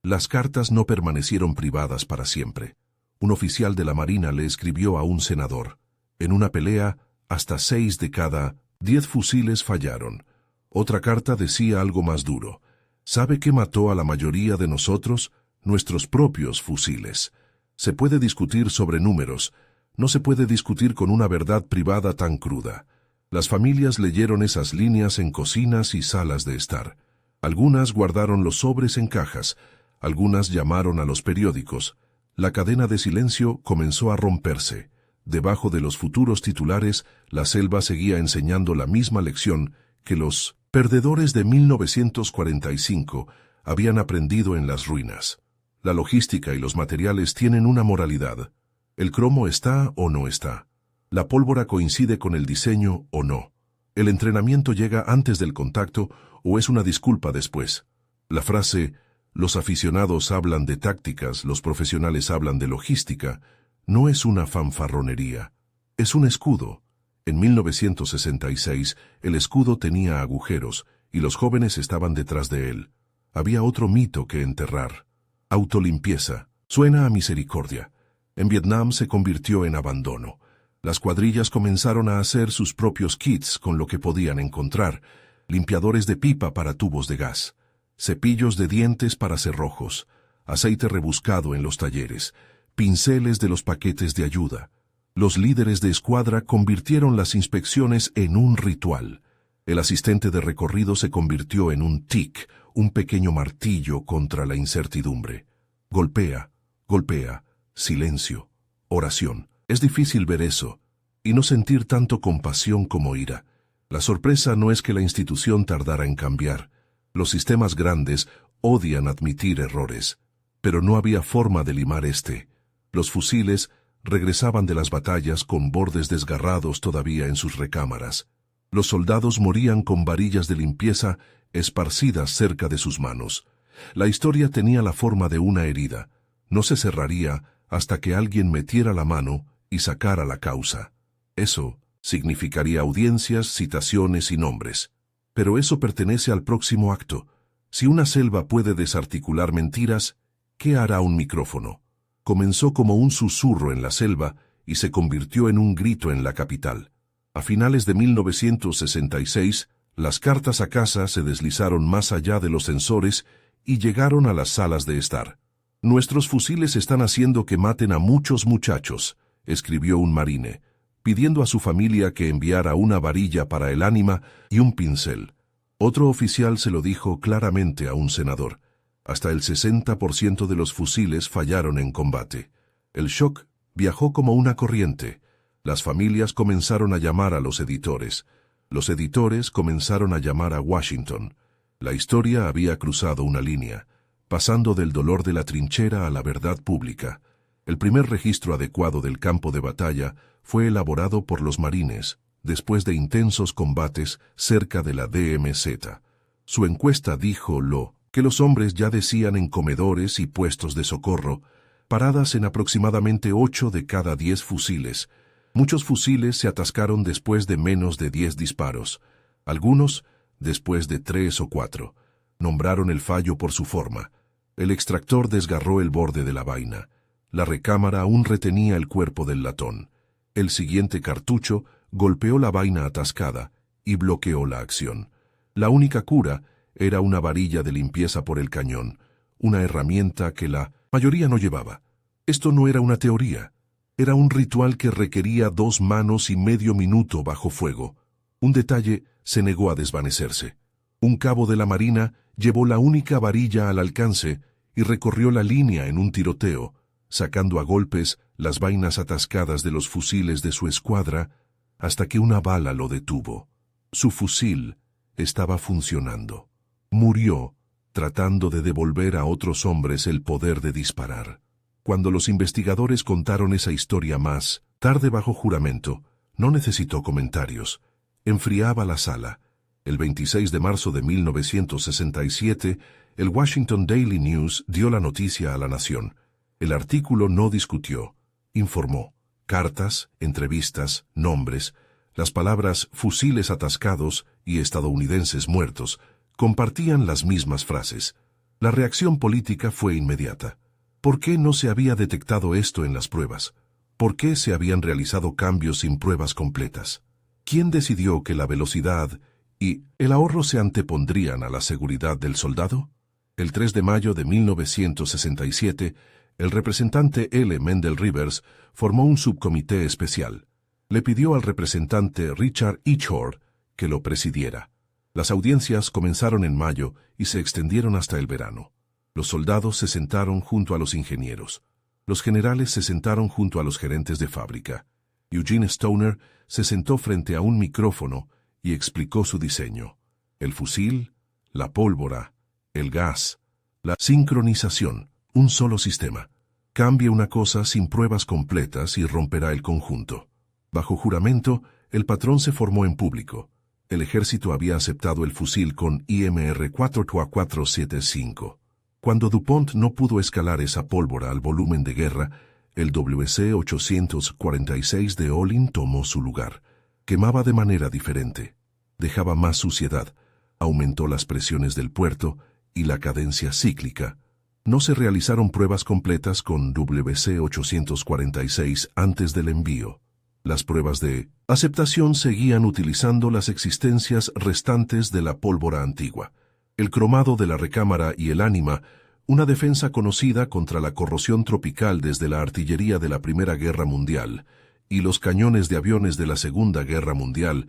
Las cartas no permanecieron privadas para siempre. Un oficial de la Marina le escribió a un senador. En una pelea, hasta 6 de cada 10 fusiles fallaron. Otra carta decía algo más duro. ¿Sabe qué mató a la mayoría de nosotros? Nuestros propios fusiles. Se puede discutir sobre números. No se puede discutir con una verdad privada tan cruda. Las familias leyeron esas líneas en cocinas y salas de estar. Algunas guardaron los sobres en cajas. Algunas llamaron a los periódicos. La cadena de silencio comenzó a romperse. Debajo de los futuros titulares, la selva seguía enseñando la misma lección que los perdedores de 1945 Habían aprendido en las ruinas. La logística y los materiales tienen una moralidad. El cromo está o no está. La pólvora coincide con el diseño o no. El entrenamiento llega antes del contacto o es una disculpa después. La frase, los aficionados hablan de tácticas, los profesionales hablan de logística, no es una fanfarronería. Es un escudo. En 1966, el escudo tenía agujeros y los jóvenes estaban detrás de él. Había otro mito que enterrar. Autolimpieza. Suena a misericordia. En Vietnam se convirtió en abandono. Las cuadrillas comenzaron a hacer sus propios kits con lo que podían encontrar, limpiadores de pipa para tubos de gas, cepillos de dientes para cerrojos, aceite rebuscado en los talleres, pinceles de los paquetes de ayuda. Los líderes de escuadra convirtieron las inspecciones en un ritual. El asistente de recorrido se convirtió en un tic, un pequeño martillo contra la incertidumbre. Golpea, golpea, silencio, oración. Es difícil ver eso, y no sentir tanto compasión como ira. La sorpresa no es que la institución tardara en cambiar. Los sistemas grandes odian admitir errores, pero no había forma de limar este. Los fusiles regresaban de las batallas con bordes desgarrados todavía en sus recámaras. Los soldados morían con varillas de limpieza esparcidas cerca de sus manos. La historia tenía la forma de una herida. No se cerraría hasta que alguien metiera la mano y sacara la causa. Eso significaría audiencias, citaciones y nombres. Pero eso pertenece al próximo acto. Si una selva puede desarticular mentiras, ¿qué hará un micrófono? Comenzó como un susurro en la selva y se convirtió en un grito en la capital. A finales de 1966, las cartas a casa se deslizaron más allá de los sensores y llegaron a las salas de estar. Nuestros fusiles están haciendo que maten a muchos muchachos, escribió un marine, pidiendo a su familia que enviara una varilla para el ánima y un pincel. Otro oficial se lo dijo claramente a un senador. Hasta el 60% de los fusiles fallaron en combate. El shock viajó como una corriente. Las familias comenzaron a llamar a los editores. Los editores comenzaron a llamar a Washington. La historia había cruzado una línea, pasando del dolor de la trinchera a la verdad pública. El primer registro adecuado del campo de batalla fue elaborado por los marines, después de intensos combates cerca de la DMZ. Su encuesta dijo lo que los hombres ya decían en comedores y puestos de socorro, paradas en aproximadamente 8 de cada 10 fusiles. Muchos fusiles se atascaron después de menos de 10 disparos, algunos después de 3 o 4. Nombraron el fallo por su forma. El extractor desgarró el borde de la vaina. La recámara aún retenía el cuerpo del latón. El siguiente cartucho golpeó la vaina atascada y bloqueó la acción. La única cura era una varilla de limpieza por el cañón, una herramienta que la mayoría no llevaba. Esto no era una teoría. Era un ritual que requería 2 manos y medio minuto bajo fuego. Un detalle se negó a desvanecerse. Un cabo de la marina llevó la única varilla al alcance y recorrió la línea en un tiroteo, sacando a golpes las vainas atascadas de los fusiles de su escuadra hasta que una bala lo detuvo. Su fusil estaba funcionando. Murió tratando de devolver a otros hombres el poder de disparar. Cuando los investigadores contaron esa historia más tarde bajo juramento, no necesitó comentarios. Enfriaba la sala. El 26 de marzo de 1967, el Washington Daily News dio la noticia a la nación. El artículo no discutió, informó. Cartas, entrevistas, nombres, las palabras fusiles atascados y estadounidenses muertos compartían las mismas frases. La reacción política fue inmediata. ¿Por qué no se había detectado esto en las pruebas? ¿Por qué se habían realizado cambios sin pruebas completas? ¿Quién decidió que la velocidad y el ahorro se antepondrían a la seguridad del soldado? El 3 de mayo de 1967, el representante L. Mendel Rivers formó un subcomité especial. Le pidió al representante Richard Ichord que lo presidiera. Las audiencias comenzaron en mayo y se extendieron hasta el verano. Los soldados se sentaron junto a los ingenieros. Los generales se sentaron junto a los gerentes de fábrica. Eugene Stoner se sentó frente a un micrófono y explicó su diseño. El fusil, la pólvora, el gas, La sincronización, un solo sistema. Cambia una cosa sin pruebas completas y romperá el conjunto. Bajo juramento, el patrón se formó en público. El ejército había aceptado el fusil con IMR 4.475. Cuando DuPont no pudo escalar esa pólvora al volumen de guerra, el WC-846 de Olin tomó su lugar. Quemaba de manera diferente. Dejaba más suciedad, aumentó las presiones del puerto y la cadencia cíclica. No se realizaron pruebas completas con WC-846 antes del envío. Las pruebas de aceptación seguían utilizando las existencias restantes de la pólvora antigua. El cromado de la recámara y el ánima, una defensa conocida contra la corrosión tropical desde la artillería de la Primera Guerra Mundial y los cañones de aviones de la Segunda Guerra Mundial,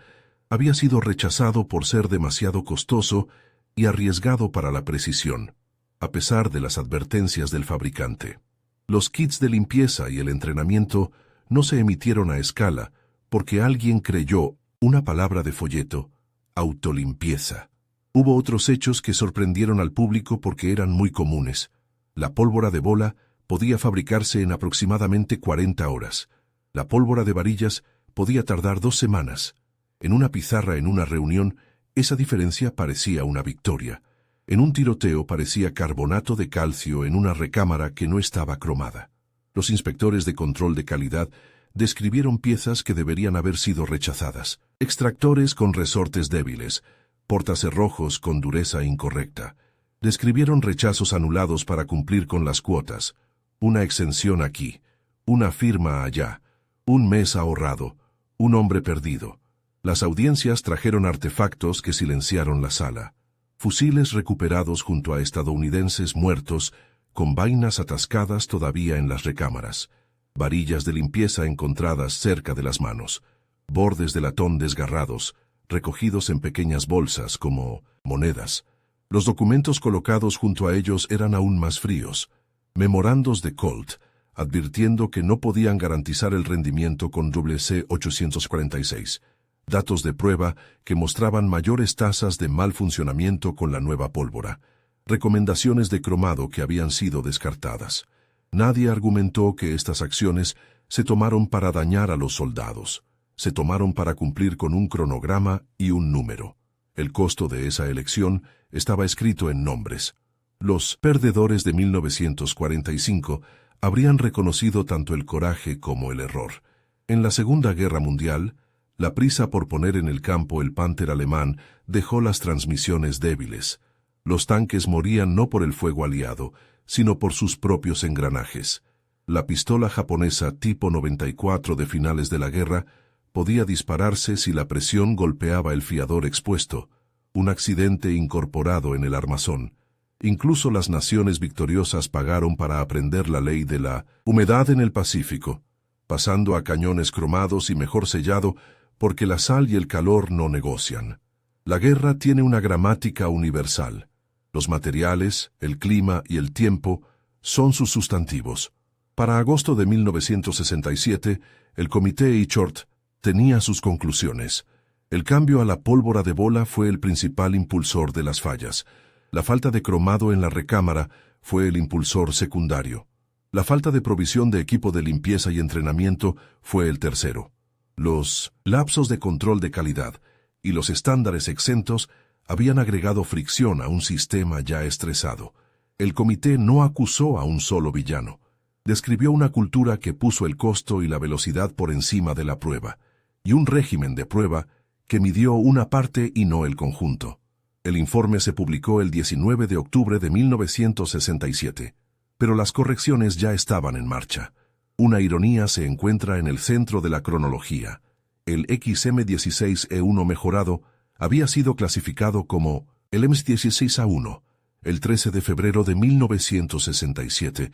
había sido rechazado por ser demasiado costoso y arriesgado para la precisión, a pesar de las advertencias del fabricante. Los kits de limpieza y el entrenamiento no se emitieron a escala porque alguien creyó una palabra de folleto: autolimpieza. Hubo otros hechos que sorprendieron al público porque eran muy comunes. La pólvora de bola podía fabricarse en aproximadamente 40 horas. La pólvora de varillas podía tardar 2 semanas. En una pizarra en una reunión, esa diferencia parecía una victoria. En un tiroteo parecía carbonato de calcio en una recámara que no estaba cromada. Los inspectores de control de calidad describieron piezas que deberían haber sido rechazadas. Extractores con resortes débiles, portacerrojos con dureza incorrecta. Describieron rechazos anulados para cumplir con las cuotas. Una exención aquí, una firma allá, un mes ahorrado, un hombre perdido. Las audiencias trajeron artefactos que silenciaron la sala. Fusiles recuperados junto a estadounidenses muertos, con vainas atascadas todavía en las recámaras. Varillas de limpieza encontradas cerca de las manos. Bordes de latón desgarrados, recogidos en pequeñas bolsas como monedas. Los documentos colocados junto a ellos eran aún más fríos. Memorandos de Colt, advirtiendo que no podían garantizar el rendimiento con WC-846. Datos de prueba que mostraban mayores tasas de mal funcionamiento con la nueva pólvora. Recomendaciones de cromado que habían sido descartadas. Nadie argumentó que estas acciones se tomaron para dañar a los soldados. Se tomaron para cumplir con un cronograma y un número. El costo de esa elección estaba escrito en nombres. Los perdedores de 1945 habrían reconocido tanto el coraje como el error. En la Segunda Guerra Mundial, la prisa por poner en el campo el Panther alemán dejó las transmisiones débiles. Los tanques morían no por el fuego aliado, sino por sus propios engranajes. La pistola japonesa tipo 94 de finales de la guerra podía dispararse si la presión golpeaba el fiador expuesto, un accidente incorporado en el armazón. Incluso las naciones victoriosas pagaron para aprender la ley de la humedad en el Pacífico, pasando a cañones cromados y mejor sellado porque la sal y el calor no negocian. La guerra tiene una gramática universal. Los materiales, el clima y el tiempo son sus sustantivos. Para agosto de 1967, el comité Eichort tenía sus conclusiones. El cambio a la pólvora de bola fue el principal impulsor de las fallas. La falta de cromado en la recámara fue el impulsor secundario. La falta de provisión de equipo de limpieza y entrenamiento fue el tercero. Los lapsos de control de calidad y los estándares exentos habían agregado fricción a un sistema ya estresado. El comité no acusó a un solo villano. Describió una cultura que puso el costo y la velocidad por encima de la prueba, y un régimen de prueba que midió una parte y no el conjunto. El informe se publicó el 19 de octubre de 1967, pero las correcciones ya estaban en marcha. Una ironía se encuentra en el centro de la cronología. El XM-16E1 mejorado había sido clasificado como el MS-16A1 el 13 de febrero de 1967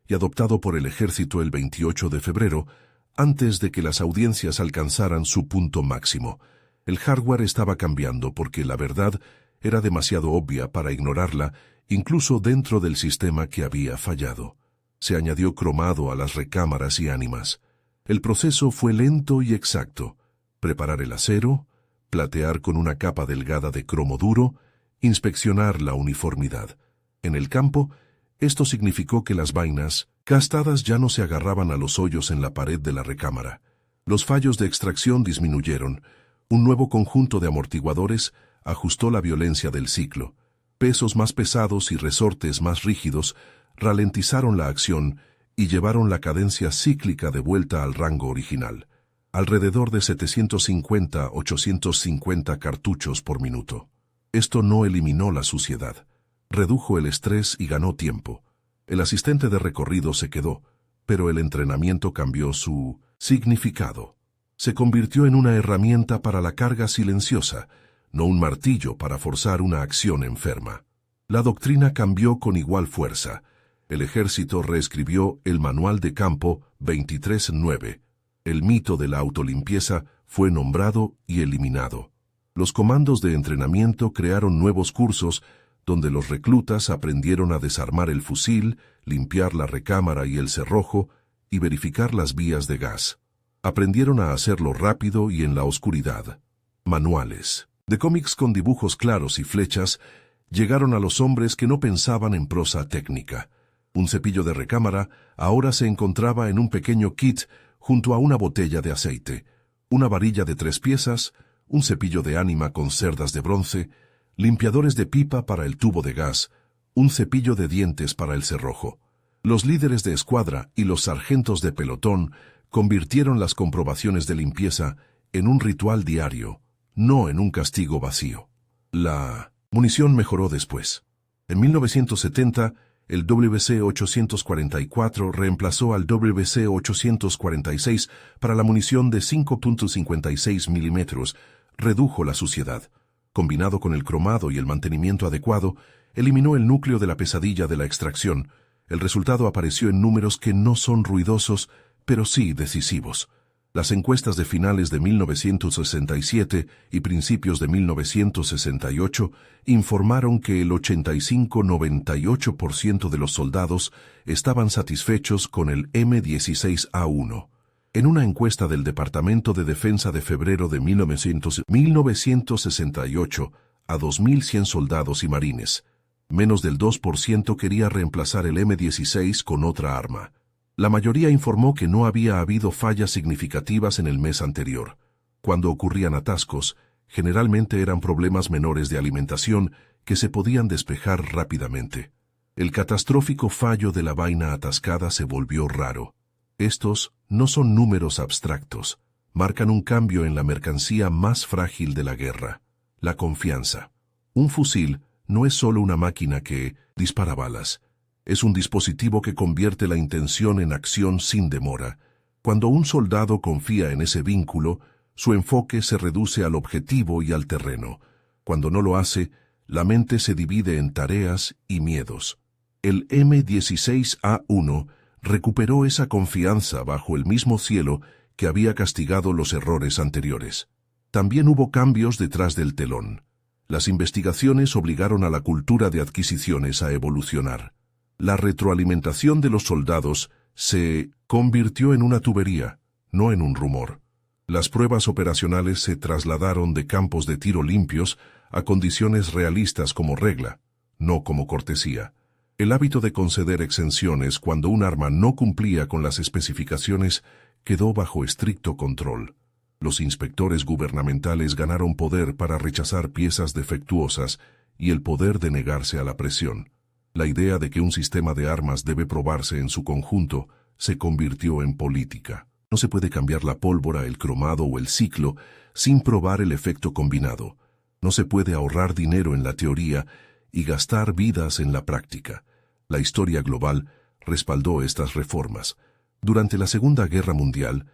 y adoptado por el ejército el 28 de febrero, antes de que las audiencias alcanzaran su punto máximo. El hardware estaba cambiando porque la verdad era demasiado obvia para ignorarla, incluso dentro del sistema que había fallado. Se añadió cromado a las recámaras y ánimas. El proceso fue lento y exacto. Preparar el acero, platear con una capa delgada de cromo duro, inspeccionar la uniformidad. En el campo, esto significó que las vainas gastadas ya no se agarraban a los hoyos en la pared de la recámara. Los fallos de extracción disminuyeron. Un nuevo conjunto de amortiguadores ajustó la violencia del ciclo. Pesos más pesados y resortes más rígidos ralentizaron la acción y llevaron la cadencia cíclica de vuelta al rango original, alrededor de 750-850 cartuchos por minuto. Esto no eliminó la suciedad, redujo el estrés y ganó tiempo. El asistente de recorrido se quedó, pero el entrenamiento cambió su significado. Se convirtió en una herramienta para la carga silenciosa, no un martillo para forzar una acción enferma. La doctrina cambió con igual fuerza. El ejército reescribió el Manual de Campo 23.9. El mito de la autolimpieza fue nombrado y eliminado. Los comandos de entrenamiento crearon nuevos cursos donde los reclutas aprendieron a desarmar el fusil, limpiar la recámara y el cerrojo y verificar las vías de gas. Aprendieron a hacerlo rápido y en la oscuridad. Manuales de cómics con dibujos claros y flechas llegaron a los hombres que no pensaban en prosa técnica. Un cepillo de recámara ahora se encontraba en un pequeño kit junto a una botella de aceite, una varilla de 3 piezas, un cepillo de ánima con cerdas de bronce, limpiadores de pipa para el tubo de gas, un cepillo de dientes para el cerrojo. Los líderes de escuadra y los sargentos de pelotón convirtieron las comprobaciones de limpieza en un ritual diario, no en un castigo vacío. La munición mejoró después. En 1970, el WC-844 reemplazó al WC-846 para la munición de 5.56 milímetros, redujo la suciedad. Combinado con el cromado y el mantenimiento adecuado, eliminó el núcleo de la pesadilla de la extracción. El resultado apareció en números que no son ruidosos, pero sí decisivos. Las encuestas de finales de 1967 y principios de 1968 informaron que el 85-98% de los soldados estaban satisfechos con el M16A1. En una encuesta del Departamento de Defensa de febrero de 1968 a 2.100 soldados y marines, menos del 2% quería reemplazar el M16 con otra arma. La mayoría informó que no había habido fallas significativas en el mes anterior. Cuando ocurrían atascos, generalmente eran problemas menores de alimentación que se podían despejar rápidamente. El catastrófico fallo de la vaina atascada se volvió raro. Estos no son números abstractos, marcan un cambio en la mercancía más frágil de la guerra, la confianza. Un fusil no es solo una máquina que dispara balas. Es un dispositivo que convierte la intención en acción sin demora. Cuando un soldado confía en ese vínculo, su enfoque se reduce al objetivo y al terreno. Cuando no lo hace, la mente se divide en tareas y miedos. El M16A1 recuperó esa confianza bajo el mismo cielo que había castigado los errores anteriores. También hubo cambios detrás del telón. Las investigaciones obligaron a la cultura de adquisiciones a evolucionar. La retroalimentación de los soldados se convirtió en una tubería, no en un rumor. Las pruebas operacionales se trasladaron de campos de tiro limpios a condiciones realistas como regla, no como cortesía. El hábito de conceder exenciones cuando un arma no cumplía con las especificaciones quedó bajo estricto control. Los inspectores gubernamentales ganaron poder para rechazar piezas defectuosas y el poder de negarse a la presión. La idea de que un sistema de armas debe probarse en su conjunto se convirtió en política. No se puede cambiar la pólvora, el cromado o el ciclo sin probar el efecto combinado. No se puede ahorrar dinero en la teoría y gastar vidas en la práctica. La historia global respaldó estas reformas. Durante la Segunda Guerra Mundial,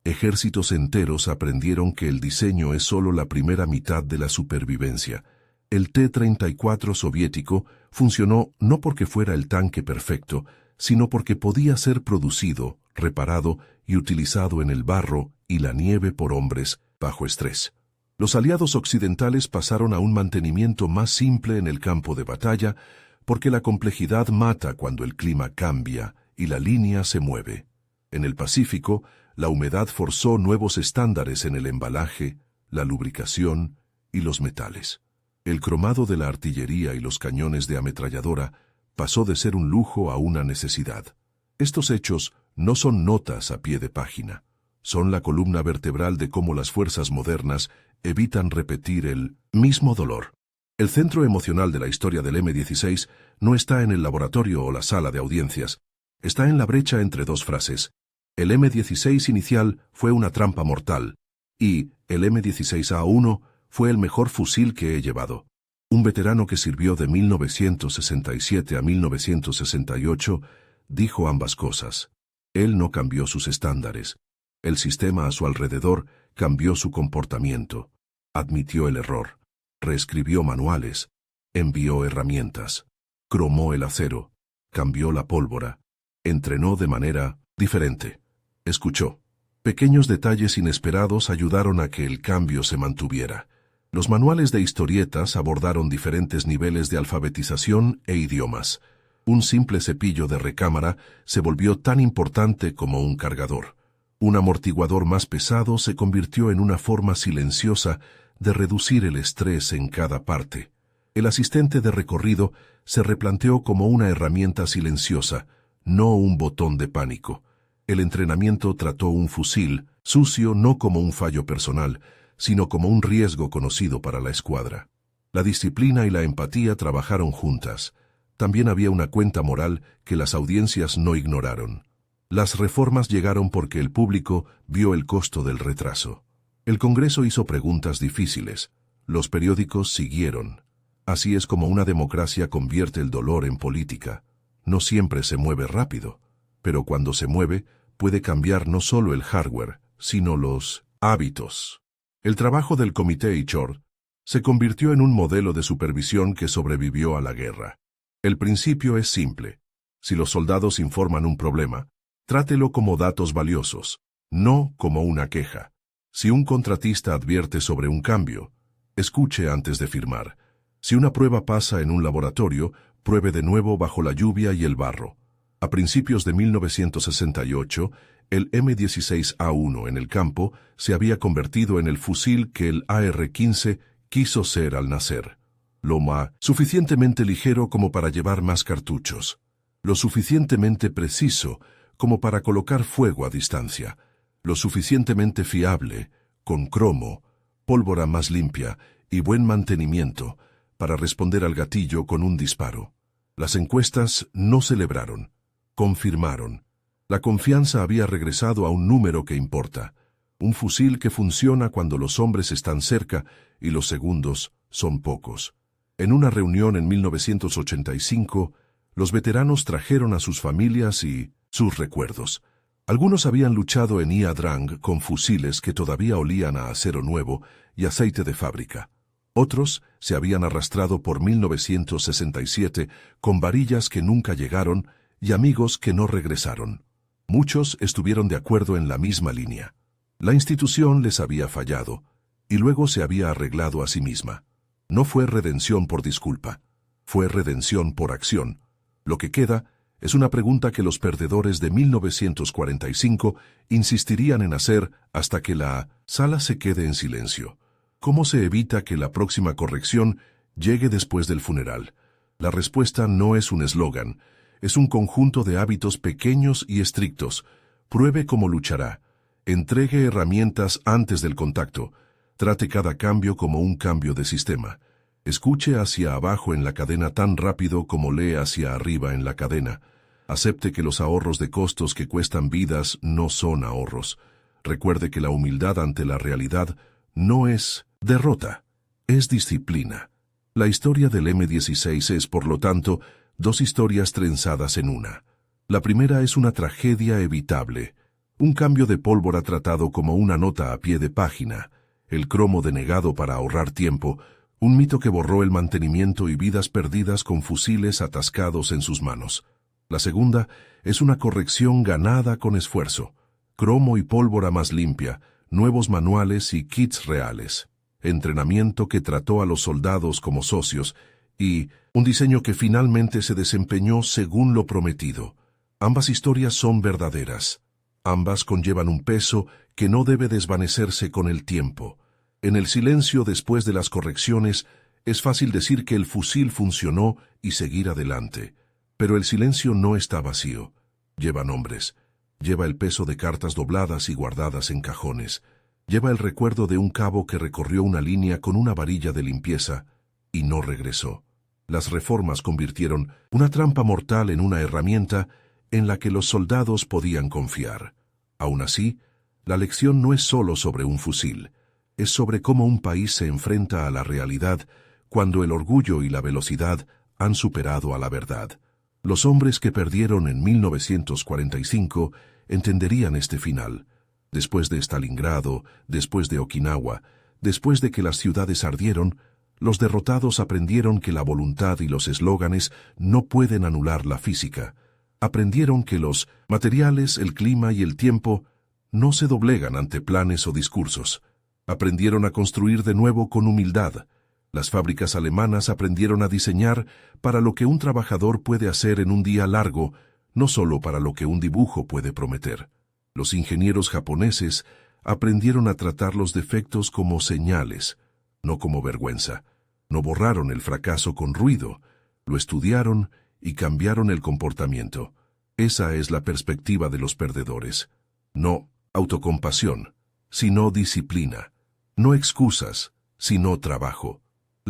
ejércitos enteros aprendieron que el diseño es solo la primera mitad de la supervivencia. El T-34 soviético funcionó no porque fuera el tanque perfecto, sino porque podía ser producido, reparado y utilizado en el barro y la nieve por hombres bajo estrés. Los aliados occidentales pasaron a un mantenimiento más simple en el campo de batalla porque la complejidad mata cuando el clima cambia y la línea se mueve. En el Pacífico, la humedad forzó nuevos estándares en el embalaje, la lubricación y los metales. El cromado de la artillería y los cañones de ametralladora pasó de ser un lujo a una necesidad. Estos hechos no son notas a pie de página, son la columna vertebral de cómo las fuerzas modernas evitan repetir el mismo dolor. El centro emocional de la historia del M-16 no está en el laboratorio o la sala de audiencias, está en la brecha entre dos frases. El M-16 inicial fue una trampa mortal, y el M-16A1 fue el mejor fusil que he llevado. Un veterano que sirvió de 1967 a 1968 dijo ambas cosas. Él no cambió sus estándares. El sistema a su alrededor cambió su comportamiento. Admitió el error. Reescribió manuales. Envió herramientas. Cromó el acero. Cambió la pólvora. Entrenó de manera diferente. Escuchó. Pequeños detalles inesperados ayudaron a que el cambio se mantuviera. Los manuales de historietas abordaron diferentes niveles de alfabetización e idiomas. Un simple cepillo de recámara se volvió tan importante como un cargador. Un amortiguador más pesado se convirtió en una forma silenciosa de reducir el estrés en cada parte. El asistente de recorrido se replanteó como una herramienta silenciosa, no un botón de pánico. El entrenamiento trató un fusil, sucio no como un fallo personal, sino como un riesgo conocido para la escuadra. La disciplina y la empatía trabajaron juntas. También había una cuenta moral que las audiencias no ignoraron. Las reformas llegaron porque el público vio el costo del retraso. El Congreso hizo preguntas difíciles. Los periódicos siguieron. Así es como una democracia convierte el dolor en política. No siempre se mueve rápido, pero cuando se mueve, puede cambiar no solo el hardware, sino los hábitos. El trabajo del Comité H.O.R. se convirtió en un modelo de supervisión que sobrevivió a la guerra. El principio es simple. Si los soldados informan un problema, trátelo como datos valiosos, no como una queja. Si un contratista advierte sobre un cambio, escuche antes de firmar. Si una prueba pasa en un laboratorio, pruebe de nuevo bajo la lluvia y el barro. A principios de 1968, el M-16A1 en el campo se había convertido en el fusil que el AR-15 quiso ser al nacer. Lo suficientemente ligero como para llevar más cartuchos. Lo suficientemente preciso como para colocar fuego a distancia. Lo suficientemente fiable, con cromo, pólvora más limpia y buen mantenimiento para responder al gatillo con un disparo. Las encuestas no celebraron, confirmaron. La confianza había regresado a un número que importa. Un fusil que funciona cuando los hombres están cerca y los segundos son pocos. En una reunión en 1985, los veteranos trajeron a sus familias y sus recuerdos. Algunos habían luchado en Ia Drang con fusiles que todavía olían a acero nuevo y aceite de fábrica. Otros se habían arrastrado por 1967 con varillas que nunca llegaron y amigos que no regresaron. Muchos estuvieron de acuerdo en la misma línea. La institución les había fallado y luego se había arreglado a sí misma. No fue redención por disculpa, fue redención por acción. Lo que queda es una pregunta que los perdedores de 1945 insistirían en hacer hasta que la sala se quede en silencio. ¿Cómo se evita que la próxima corrección llegue después del funeral? La respuesta no es un eslogan, es un conjunto de hábitos pequeños y estrictos. Pruebe cómo luchará. Entregue herramientas antes del contacto. Trate cada cambio como un cambio de sistema. Escuche hacia abajo en la cadena tan rápido como lee hacia arriba en la cadena. Acepte que los ahorros de costos que cuestan vidas no son ahorros. Recuerde que la humildad ante la realidad no es derrota, es disciplina. La historia del M-16 es, por lo tanto, dos historias trenzadas en una. La primera es una tragedia evitable, un cambio de pólvora tratado como una nota a pie de página, el cromo denegado para ahorrar tiempo, un mito que borró el mantenimiento y vidas perdidas con fusiles atascados en sus manos. La segunda es una corrección ganada con esfuerzo, cromo y pólvora más limpia, nuevos manuales y kits reales, entrenamiento que trató a los soldados como socios y un diseño que finalmente se desempeñó según lo prometido. Ambas historias son verdaderas. Ambas conllevan un peso que no debe desvanecerse con el tiempo. En el silencio después de las correcciones, es fácil decir que el fusil funcionó y seguir adelante. Pero el silencio no está vacío. Lleva nombres. Lleva el peso de cartas dobladas y guardadas en cajones. Lleva el recuerdo de un cabo que recorrió una línea con una varilla de limpieza y no regresó. Las reformas convirtieron una trampa mortal en una herramienta en la que los soldados podían confiar. Aún así, la lección no es solo sobre un fusil, es sobre cómo un país se enfrenta a la realidad cuando el orgullo y la velocidad han superado a la verdad. Los hombres que perdieron en 1945 entenderían este final. Después de Stalingrado, después de Okinawa, después de que las ciudades ardieron, los derrotados aprendieron que la voluntad y los eslóganes no pueden anular la física. Aprendieron que los materiales, el clima y el tiempo no se doblegan ante planes o discursos. Aprendieron a construir de nuevo con humildad. Las fábricas alemanas aprendieron a diseñar para lo que un trabajador puede hacer en un día largo, no solo para lo que un dibujo puede prometer. Los ingenieros japoneses aprendieron a tratar los defectos como señales, no como vergüenza. No borraron el fracaso con ruido, lo estudiaron y cambiaron el comportamiento. Esa es la perspectiva de los perdedores. No autocompasión, sino disciplina. No excusas, sino trabajo.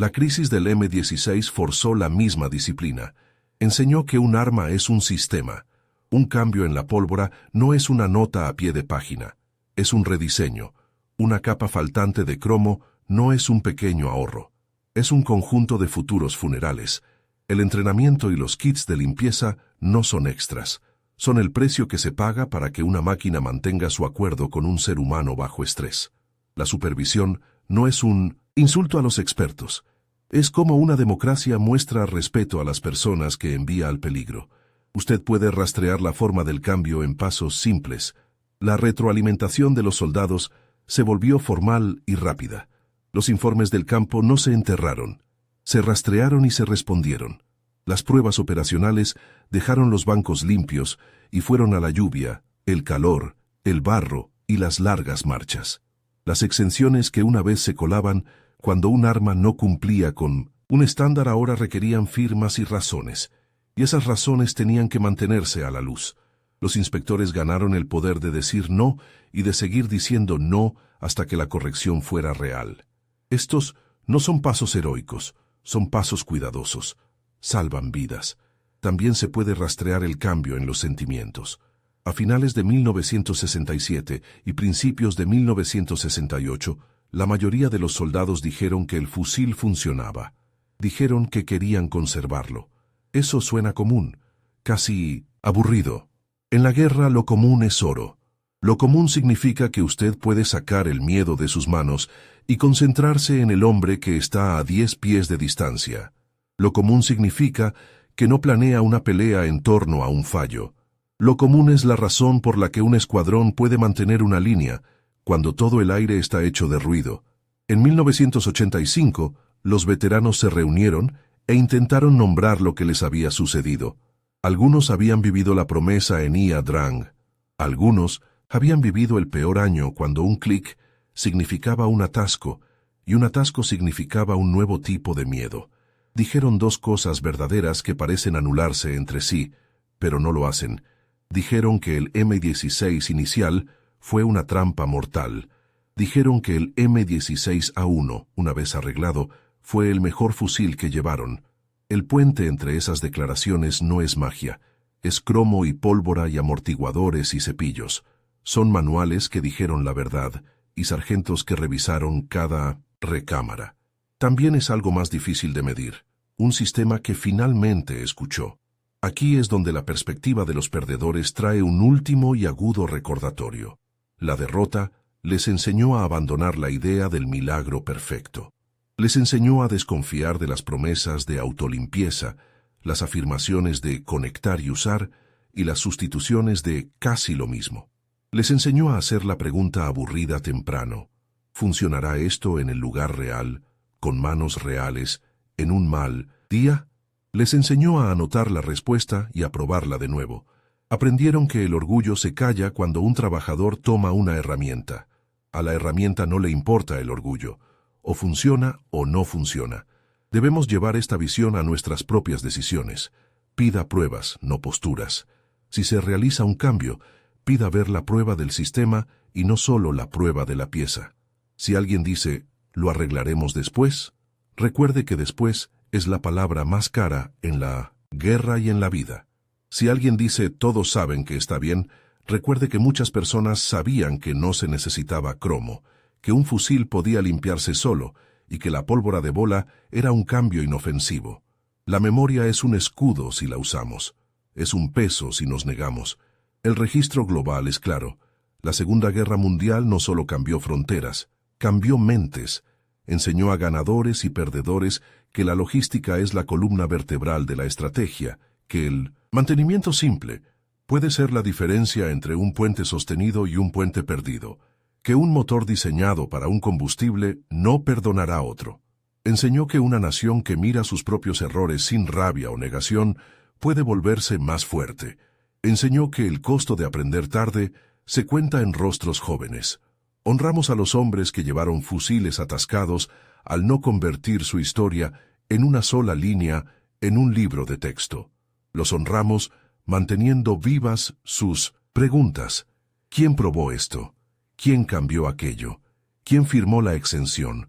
La crisis del M-16 forzó la misma disciplina. Enseñó que un arma es un sistema. Un cambio en la pólvora no es una nota a pie de página. Es un rediseño. Una capa faltante de cromo no es un pequeño ahorro. Es un conjunto de futuros funerales. El entrenamiento y los kits de limpieza no son extras. Son el precio que se paga para que una máquina mantenga su acuerdo con un ser humano bajo estrés. La supervisión no es un insulto a los expertos. Es como una democracia muestra respeto a las personas que envía al peligro. Usted puede rastrear la forma del cambio en pasos simples. La retroalimentación de los soldados se volvió formal y rápida. Los informes del campo no se enterraron. Se rastrearon y se respondieron. Las pruebas operacionales dejaron los bancos limpios y fueron a la lluvia, el calor, el barro y las largas marchas. Las exenciones que una vez se colaban cuando un arma no cumplía con un estándar ahora requerían firmas y razones, y esas razones tenían que mantenerse a la luz. Los inspectores ganaron el poder de decir no y de seguir diciendo no hasta que la corrección fuera real. Estos no son pasos heroicos, son pasos cuidadosos. Salvan vidas. También se puede rastrear el cambio en los sentimientos. A finales de 1967 y principios de 1968, la mayoría de los soldados dijeron que el fusil funcionaba. Dijeron que querían conservarlo. Eso suena común, casi aburrido. En la guerra lo común es oro. Lo común significa que usted puede sacar el miedo de sus manos y concentrarse en el hombre que está a 10 pies de distancia. Lo común significa que no planea una pelea en torno a un fallo. Lo común es la razón por la que un escuadrón puede mantener una línea cuando todo el aire está hecho de ruido. En 1985, los veteranos se reunieron e intentaron nombrar lo que les había sucedido. Algunos habían vivido la promesa en Ia Drang. Algunos habían vivido el peor año cuando un clic significaba un atasco y un atasco significaba un nuevo tipo de miedo. Dijeron dos cosas verdaderas que parecen anularse entre sí, pero no lo hacen. Dijeron que el M-16 inicial fue una trampa mortal. Dijeron que el M-16A1, una vez arreglado, fue el mejor fusil que llevaron. El puente entre esas declaraciones no es magia. Es cromo y pólvora y amortiguadores y cepillos. Son manuales que dijeron la verdad y sargentos que revisaron cada recámara. También es algo más difícil de medir. Un sistema que finalmente escuchó. Aquí es donde la perspectiva de los perdedores trae un último y agudo recordatorio. La derrota les enseñó a abandonar la idea del milagro perfecto. Les enseñó a desconfiar de las promesas de autolimpieza, las afirmaciones de conectar y usar, y las sustituciones de casi lo mismo. Les enseñó a hacer la pregunta aburrida temprano. ¿Funcionará esto en el lugar real, con manos reales, en un mal día? Les enseñó a anotar la respuesta y a probarla de nuevo. Aprendieron que el orgullo se calla cuando un trabajador toma una herramienta. A la herramienta no le importa el orgullo. O funciona o no funciona. Debemos llevar esta visión a nuestras propias decisiones. Pida pruebas, no posturas. Si se realiza un cambio, pida ver la prueba del sistema y no solo la prueba de la pieza. Si alguien dice, lo arreglaremos después, recuerde que después es la palabra más cara en la guerra y en la vida. Si alguien dice, todos saben que está bien, recuerde que muchas personas sabían que no se necesitaba cromo, que un fusil podía limpiarse solo y que la pólvora de bola era un cambio inofensivo. La memoria es un escudo si la usamos. Es un peso si nos negamos. El registro global es claro. La Segunda Guerra Mundial no solo cambió fronteras, cambió mentes. Enseñó a ganadores y perdedores que la logística es la columna vertebral de la estrategia, que el mantenimiento simple puede ser la diferencia entre un puente sostenido y un puente perdido, que un motor diseñado para un combustible no perdonará a otro. Enseñó que una nación que mira sus propios errores sin rabia o negación puede volverse más fuerte. Enseñó que el costo de aprender tarde se cuenta en rostros jóvenes. Honramos a los hombres que llevaron fusiles atascados al no convertir su historia en una sola línea en un libro de texto. Los honramos manteniendo vivas sus preguntas. ¿Quién probó esto? ¿Quién cambió aquello? ¿Quién firmó la exención?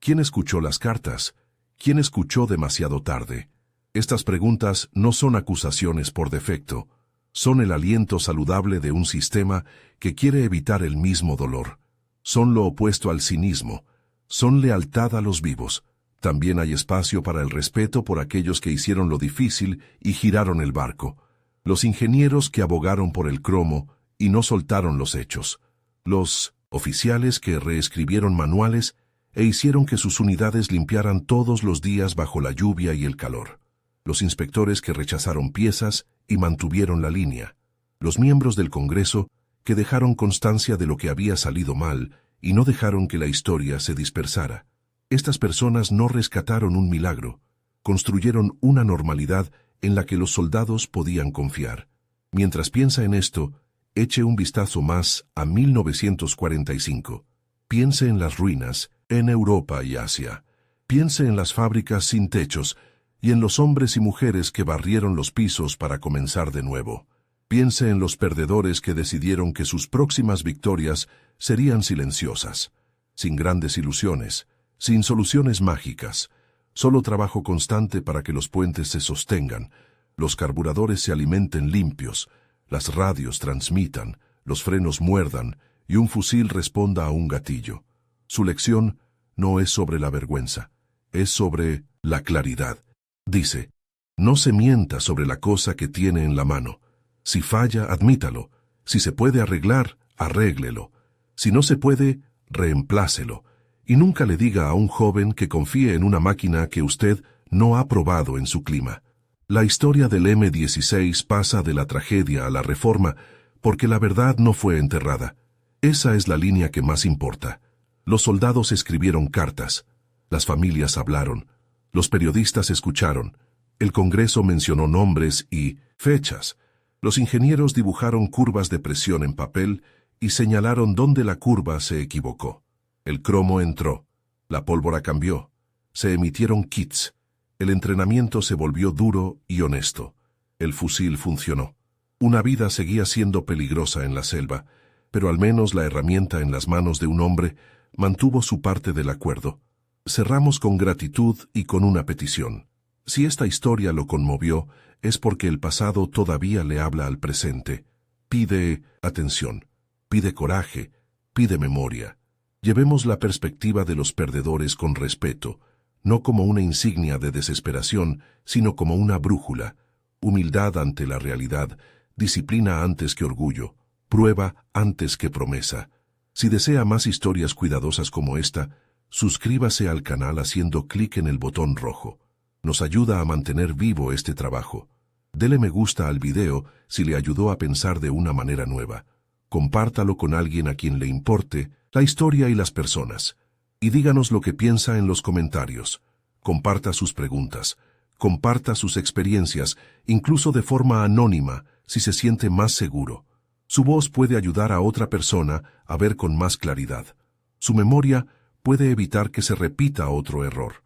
¿Quién escuchó las cartas? ¿Quién escuchó demasiado tarde? Estas preguntas no son acusaciones por defecto, son el aliento saludable de un sistema que quiere evitar el mismo dolor. Son lo opuesto al cinismo, son lealtad a los vivos. También hay espacio para el respeto por aquellos que hicieron lo difícil y giraron el barco. Los ingenieros que abogaron por el cromo y no soltaron los hechos. Los oficiales que reescribieron manuales e hicieron que sus unidades limpiaran todos los días bajo la lluvia y el calor. Los inspectores que rechazaron piezas y mantuvieron la línea. Los miembros del Congreso que dejaron constancia de lo que había salido mal y no dejaron que la historia se dispersara. Estas personas no rescataron un milagro, construyeron una normalidad en la que los soldados podían confiar. Mientras piensa en esto, eche un vistazo más a 1945. Piense en las ruinas, en Europa y Asia. Piense en las fábricas sin techos y en los hombres y mujeres que barrieron los pisos para comenzar de nuevo. Piense en los perdedores que decidieron que sus próximas victorias serían silenciosas, sin grandes ilusiones, sin soluciones mágicas, solo trabajo constante para que los puentes se sostengan, los carburadores se alimenten limpios, las radios transmitan, los frenos muerdan y un fusil responda a un gatillo. Su lección no es sobre la vergüenza, es sobre la claridad. Dice, no se mienta sobre la cosa que tiene en la mano. Si falla, admítalo. Si se puede arreglar, arréglelo. Si no se puede, reemplácelo. Y nunca le diga a un joven que confíe en una máquina que usted no ha probado en su clima. La historia del M-16 pasa de la tragedia a la reforma porque la verdad no fue enterrada. Esa es la línea que más importa. Los soldados escribieron cartas. Las familias hablaron. Los periodistas escucharon. El Congreso mencionó nombres y fechas. Los ingenieros dibujaron curvas de presión en papel y señalaron dónde la curva se equivocó. El cromo entró. La pólvora cambió. Se emitieron kits. El entrenamiento se volvió duro y honesto. El fusil funcionó. Una vida seguía siendo peligrosa en la selva, pero al menos la herramienta en las manos de un hombre mantuvo su parte del acuerdo. Cerramos con gratitud y con una petición. Si esta historia lo conmovió, es porque el pasado todavía le habla al presente. Pide atención, pide coraje, pide memoria. Llevemos la perspectiva de los perdedores con respeto, no como una insignia de desesperación, sino como una brújula. Humildad ante la realidad, disciplina antes que orgullo, prueba antes que promesa. Si desea más historias cuidadosas como esta, suscríbase al canal haciendo clic en el botón rojo. Nos ayuda a mantener vivo este trabajo. Dele me gusta al video si le ayudó a pensar de una manera nueva. Compártalo con alguien a quien le importe la historia y las personas. Y díganos lo que piensa en los comentarios. Comparta sus preguntas. Comparta sus experiencias, incluso de forma anónima, si se siente más seguro. Su voz puede ayudar a otra persona a ver con más claridad. Su memoria puede evitar que se repita otro error.